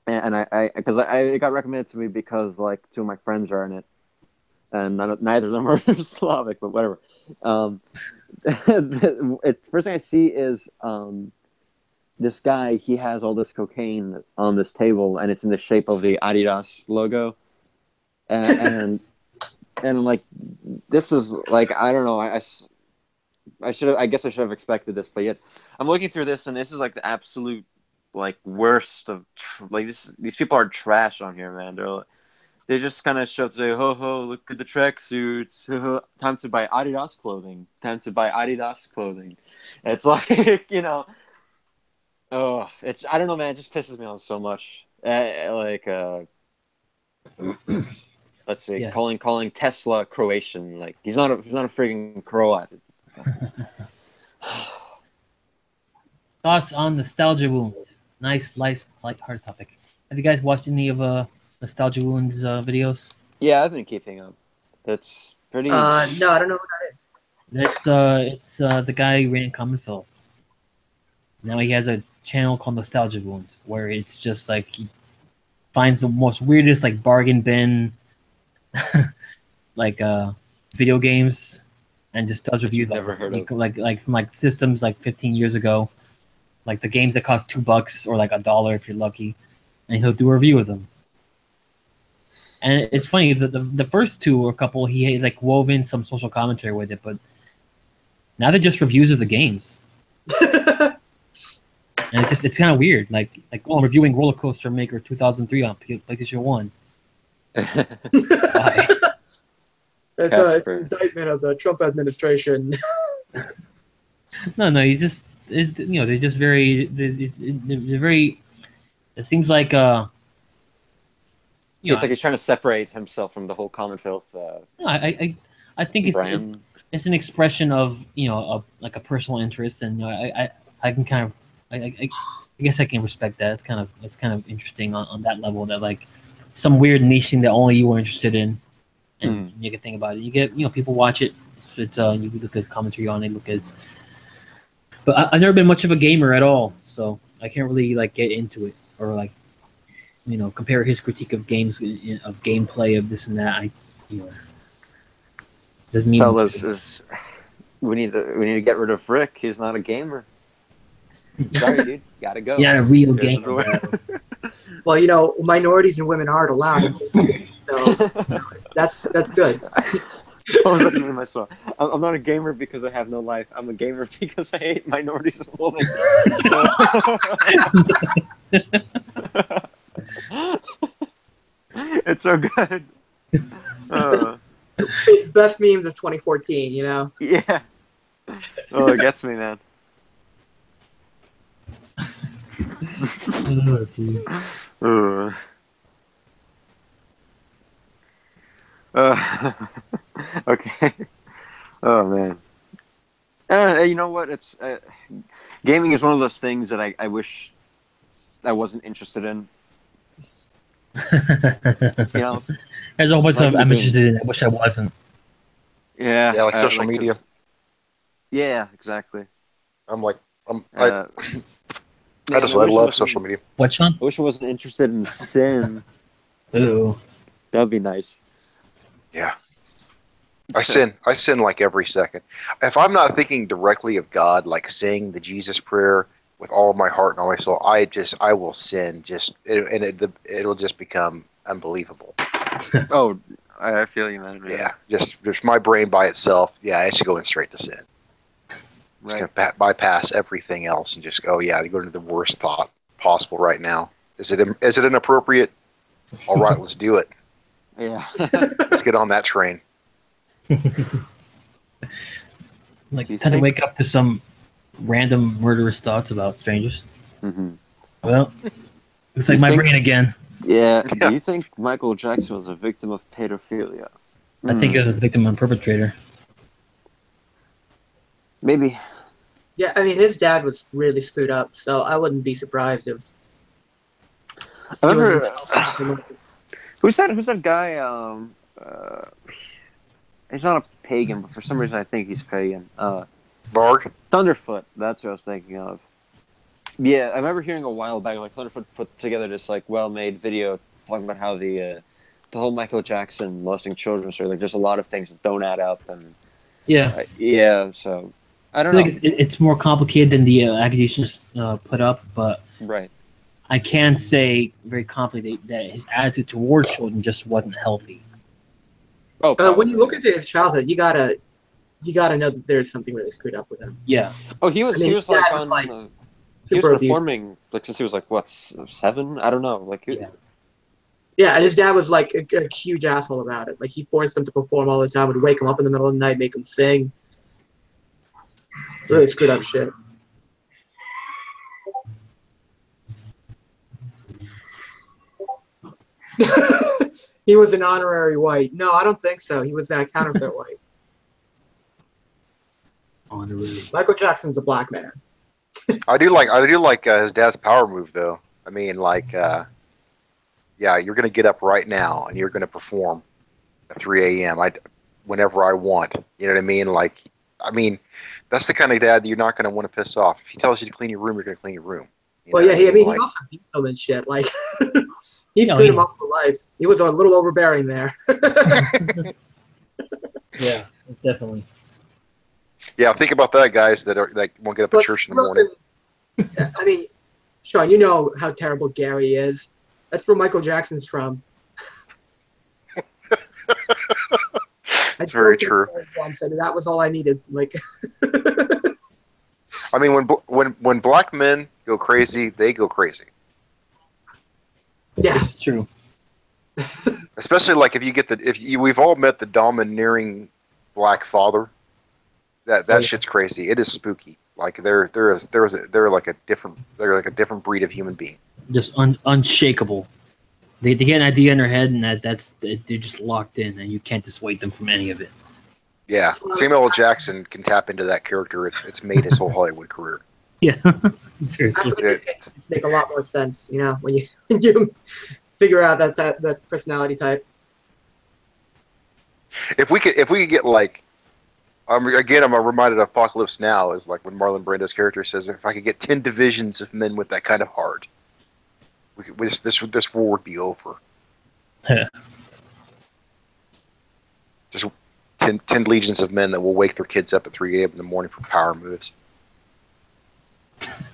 and I because it got recommended to me because like two of my friends are in it, and neither of them are Slavic, but whatever. First thing I see is this guy. He has all this cocaine on this table, and it's in the shape of the Adidas logo, and I'm like, this is like, I don't know. I should have. I guess I should have expected this, but yet I'm looking through this, and this is like the absolute like worst of like this. These people are trash on here, man. They just kind of show up, say, "Ho ho, look at the tracksuits. Time to buy Adidas clothing. Time to buy Adidas clothing." It's like oh, it's I don't know, man. It just pisses me off so much. Let's see, Yeah. calling Tesla Croatian. Like he's not a friggin' Croat. Thoughts on Nostalgia Wound? Nice, light hard topic. Have you guys watched any of Nostalgia Wound's videos? Yeah, I've been keeping up. That's pretty. No, I don't know who that is. It's the guy who ran Common Filth. Now he has a channel called Nostalgia Wound, where it's just like he finds the most weirdest like bargain bin, like video games, and just does reviews. Never heard of. Like from like systems like 15 years ago, like the games that cost $2 or like $1 if you're lucky, and he'll do a review of them. And it's funny the first two or couple he like wove in some social commentary with it, but now they're just reviews of the games. And it's kind of weird, like oh, I'm reviewing Roller Coaster Maker 2003 on PlayStation 1. Why? It's an indictment of the Trump administration. No, he's just they're just very they're very. It seems like it's like he's trying to separate himself from the whole Common Filth. I think it's an expression of like a personal interest, and I can kind of I guess I can respect that. It's kind of interesting on that level, that like some weird niche thing that only you were interested in, and you can think about it. You get people watch it. It's you look at his commentary on it. But I've never been much of a gamer at all, so I can't really like get into it or like compare his critique of games, of gameplay, of this and that. Doesn't mean we need to get rid of Rick. He's not a gamer. Sorry, dude. Gotta go. You're not a real gamer. Well, minorities and women aren't allowed. So that's good. I'm not a gamer because I have no life. I'm a gamer because I hate minorities and women. It's so good. Best memes of 2014, Yeah. Oh, it gets me, man. Oh, geez. Okay. Oh man. You know what? It's gaming is one of those things that I wish I wasn't interested in. There's a whole bunch of stuff I'm interested in. I wish I wasn't. Yeah. Yeah, like social media. Yeah, exactly. I love social media. What, Sean? I wish I wasn't interested in sin. Ooh. That'd be nice. Yeah. I sin like every second. If I'm not thinking directly of God, like saying the Jesus prayer with all of my heart and all my soul, I will sin it'll just become unbelievable. Oh, I feel you, man. Yeah, just my brain by itself. Yeah, it's going straight to sin. Right. It's going to bypass everything else and just go. Yeah, to go into the worst thought possible right now. Is it inappropriate? All right, let's do it. Yeah. Let's get on that train. Like time to wake up to some random murderous thoughts about strangers. Mm-hmm. Well, it's like my brain again. Yeah. Do you think Michael Jackson was a victim of pedophilia? I think he was a victim and perpetrator. Maybe. Yeah, I mean, his dad was really screwed up, so I wouldn't be surprised if. Who's that? Who's that guy? He's not a pagan, but for some reason I think he's pagan. Varg. Thunderfoot. That's what I was thinking of. Yeah, I remember hearing a while back, like Thunderfoot put together this like well-made video talking about how the whole Michael Jackson molesting children story. Like, there's a lot of things that don't add up, and Yeah. So I don't I know. feel like it's more complicated than the accusations put up, but Right. I can say very confidently that his attitude towards children just wasn't healthy. Oh, When you look into his childhood, you gotta know that there's something really screwed up with him. Yeah. oh, he was I mean, he was his dad like was, on. like, He was super abusive. performing like since he was like what 7? I don't know. Like Yeah. Yeah, and his dad was like a huge asshole about it. Like, he forced him to perform all the time, would wake him up in the middle of the night, make him sing. Really screwed up shit. He was an honorary white. No, I don't think so. He was that counterfeit white. Honorary. Michael Jackson's a black man. I do like his dad's power move though. I mean, like, yeah, you're gonna get up right now and you're gonna perform at 3 a.m. Whenever I want. You know what I mean? Like, I mean, that's the kind of dad that you're not gonna want to piss off. If he tells you to clean your room, you're gonna clean your room. You Well, know yeah, what he like, also beat him and shit. Like, he No, screwed he- him up for life. He was a little overbearing there. Yeah, definitely. yeah, think about that, guys that won't get up at But church in the morning. I mean, Sean, you know how terrible Gary is. That's where Michael Jackson's from. That's very true. Once, and that was all I needed. Like, I mean, when black men go crazy, they go crazy. yeah, It's true. Especially like we've all met the domineering black father. That shit's crazy. It is spooky. Like they're like a different breed of human being. Just unshakable. They get an idea in their head, and they're just locked in, and you can't dissuade them from any of it. Yeah, Samuel L. Jackson can tap into that character. It's made his whole Hollywood career. Yeah, seriously. actually it make a lot more sense. You know, when you figure out that personality type. If we could get like, again, I'm reminded of Apocalypse Now is like when Marlon Brando's character says, if I could get 10 divisions of men with that kind of heart, this war would be over. Yeah. Just 10 legions of men that will wake their kids up at 3 a.m. in the morning for power moves.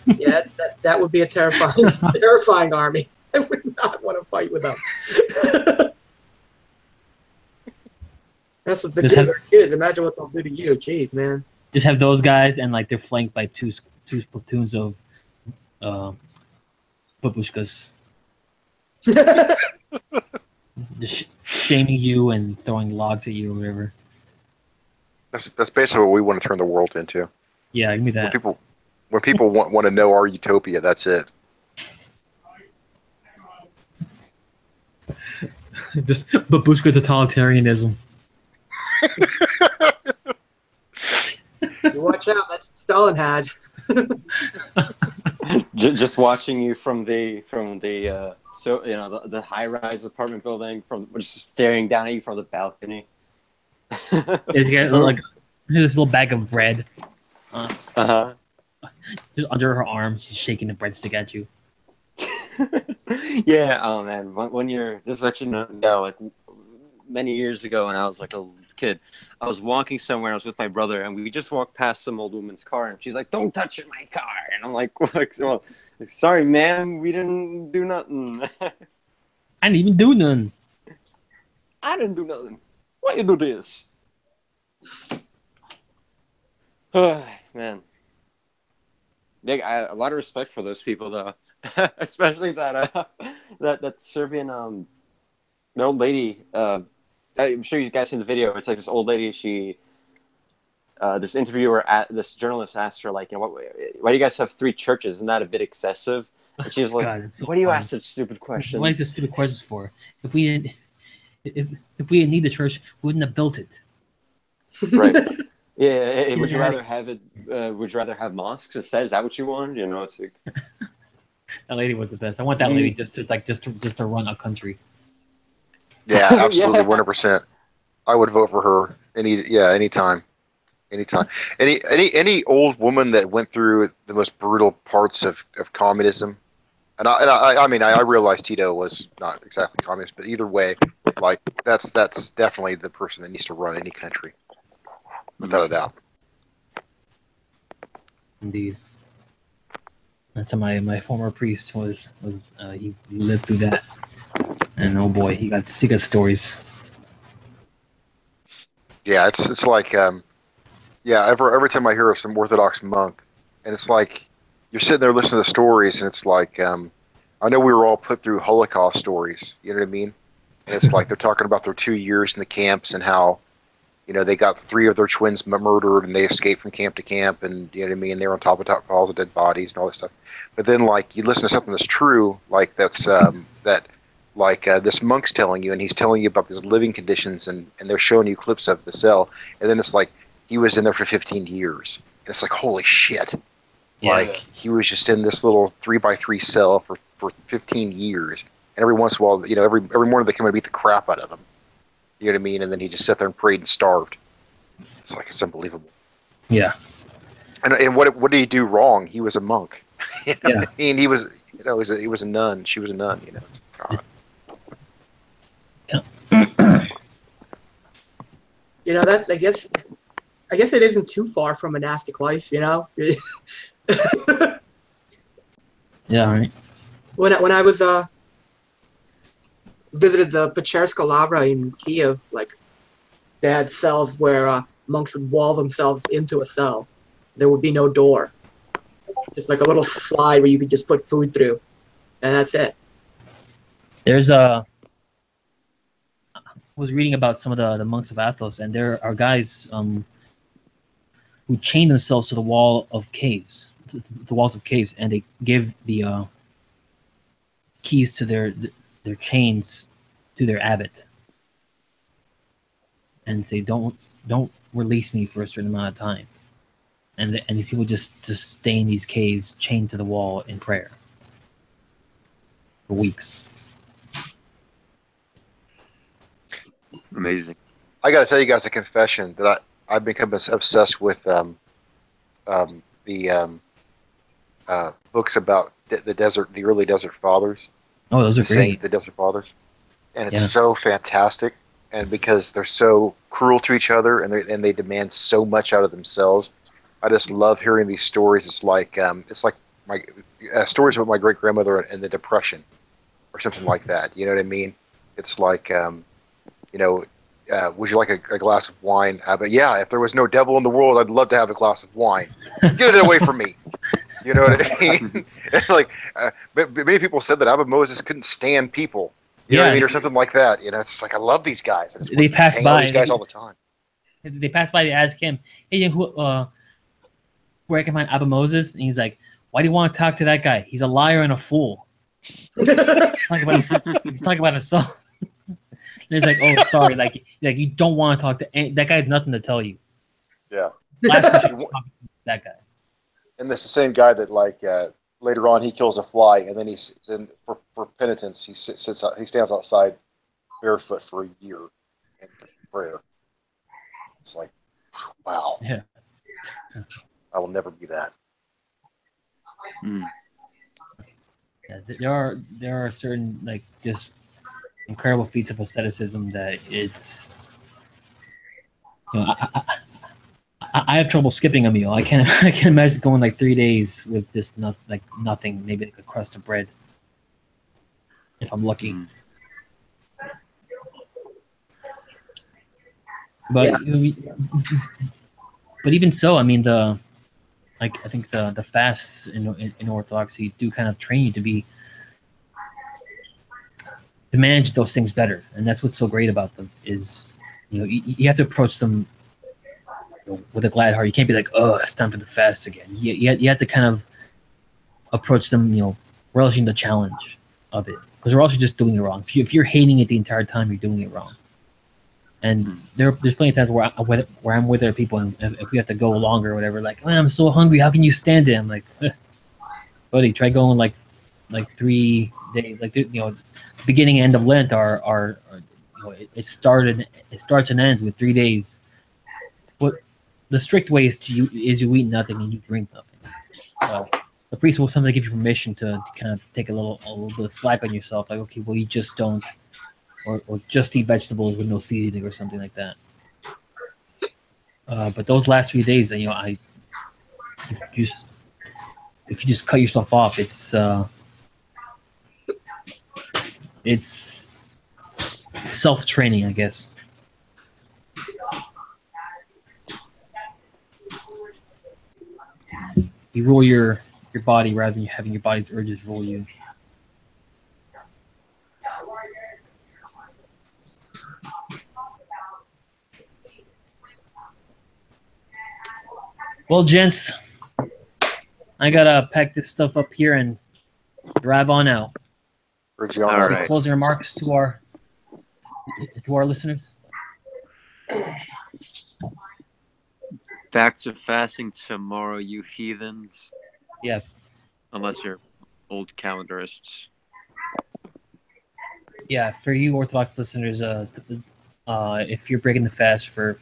Yeah, that would be a terrifying army. I would not want to fight with them. That's what the Just kids have- are kids. Imagine what they'll do to you. Jeez, man. Just have those guys, and like they're flanked by two platoons of babushkas, just shaming you and throwing logs at you or whatever. That's basically what we want to turn the world into. Yeah, give me that. When people want to know our utopia, that's it. Just babushka totalitarianism. You watch out. That's what Stalin had. Just watching you from the high-rise apartment building, from just staring down at you from the balcony. It's got like this little bag of bread just under her arm. She's shaking the breadstick at you. Yeah. Oh man, when you're this is actually like many years ago when I was like a kid, I was walking somewhere. I was with my brother, and we just walked past some old woman's car, and she's like, "Don't touch my car," and I'm like, well, sorry, ma'am, we didn't do nothing. I didn't even do none. I didn't do nothing. Why you do this? Man. Yeah, a lot of respect for those people, though. Especially that Serbian, the old lady. I'm sure you guys seen the video. It's like this old lady. She, this journalist asked her, like, why do you guys have 3 churches? Isn't that a bit excessive? And she's like, God, it's so why do you funny. ask such stupid questions? What is this stupid questions for? If we didn't need the church, we wouldn't have built it. Right. Yeah. Would you rather have it? Would you rather have mosques instead? Is that what you want? You know, it's like. That lady was the best. I want that lady just to run a country. Yeah, absolutely, 100%. I would vote for her anytime. Anytime. Any old woman that went through the most brutal parts of communism, I mean I realize Tito was not exactly communist, but either way, like that's definitely the person that needs to run any country, without a doubt. Indeed. That's how my former priest was he lived through that, and oh boy, he got stories. Yeah, it's like every time I hear of some Orthodox monk, and it's like you're sitting there listening to the stories, and it's like I know we were all put through Holocaust stories. You know what I mean? And it's like they're talking about their 2 years in the camps and how, they got 3 of their twins murdered and they escaped from camp to camp, and you know what I mean. They're on top of all the dead bodies and all this stuff. But then, like, you listen to something that's true, like that's this monk's telling you, and he's telling you about these living conditions, and they're showing you clips of the cell, and then it's like he was in there for 15 years, and it's like, holy shit. Yeah. Like, he was just in this little 3x3 cell for 15 years, and every once in a while, every morning they come and beat the crap out of him. You know what I mean? And then he just sat there and prayed and starved. It's unbelievable. Yeah. And what did he do wrong? He was a monk. Yeah. I mean, he was a nun. She was a nun. God. Yeah. That's I guess it isn't too far from monastic life. Yeah. Right. When I was visited the Pecherska Lavra in Kiev, like they had cells where monks would wall themselves into a cell. There would be no door, just like a little slide where you could just put food through, and that's it. There's I was reading about some of the monks of Athos, and there are guys who chain themselves to the wall of caves, the walls of caves, and they give the keys to their chains to their abbot, and say, "Don't release me for a certain amount of time." And these people just stay in these caves, chained to the wall in prayer for weeks. Amazing. I got to tell you guys a confession that I've become obsessed with the books about the desert, the early desert fathers. Oh, those are great. The desert fathers, and it's so fantastic. And because they're so cruel to each other, and they demand so much out of themselves, I just love hearing these stories. It's like my stories about my great grandmother and the Depression, or something like that. You know what I mean? It's like would you like a glass of wine? But yeah, if there was no devil in the world, I'd love to have a glass of wine. Get it away from me. You know what I mean? Like, many people said that Abba Moses couldn't stand people. You know what I mean, or something like that. It's just like, I love these guys. They pass by these guys all the time. They pass by. They ask him, "Hey, where I can find Abba Moses?" And he's like, "Why do you want to talk to that guy? He's a liar and a fool." He's talking about himself. And it's like, "Oh, sorry, like you don't want to talk to that guy. Has nothing to tell you." Yeah. That guy. And that's the same guy that, like, later on he kills a fly, and then for penitence he stands outside barefoot for a year in prayer. It's like, wow. Yeah. I will never be that. Yeah, there are certain, like, just incredible feats of asceticism that it's, I have trouble skipping a meal. I can't imagine going like 3 days with just nothing, maybe like a crust of bread, if I'm lucky. But but even so, I mean, I think the fasts in Orthodoxy do kind of train you to manage those things better, and that's what's so great about them. Is you have to approach them with a glad heart. You can't be like, "Oh, it's time for the fast again." You have to kind of approach them, relishing the challenge of it, because we're also just doing it wrong. If you're hating it the entire time, you're doing it wrong. And there's plenty of times where I'm with other people, and if we have to go longer or whatever, like, "Man, I'm so hungry. How can you stand it?" I'm like, buddy, try going like 3 days. Like, beginning and end of Lent are it starts and ends with 3 days. What the strict way is you eat nothing and you drink nothing. The priest will sometimes give you permission to kind of take a little bit of slack on yourself, like, okay, well, you just don't, or just eat vegetables with no seasoning or something like that. But those last 3 days, if you just cut yourself off, it's self-training, I guess. You rule your body rather than having your body's urges rule you. Well, gents, I gotta pack this stuff up here and drive on out. Urge All y'all. right. Closing remarks to our listeners. Back to fasting tomorrow, you heathens. Yeah. Unless you're old calendarists. Yeah, for you Orthodox listeners, if you're breaking the fast for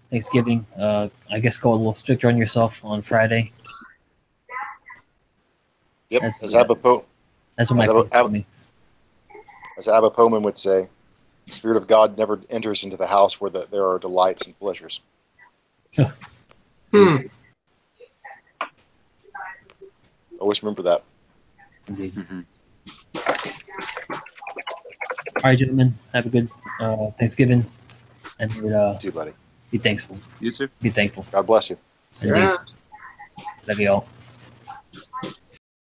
Thanksgiving, I guess go a little stricter on yourself on Friday. Yep. That's As Abba what my priest told me. Poman would say, the Spirit of God never enters into the house where there are delights and pleasures. Always remember that. Indeed. Mm-hmm. All right, gentlemen, have a good Thanksgiving, and You too, buddy. be thankful. You too. Be thankful. God bless you. Indeed. Love you all.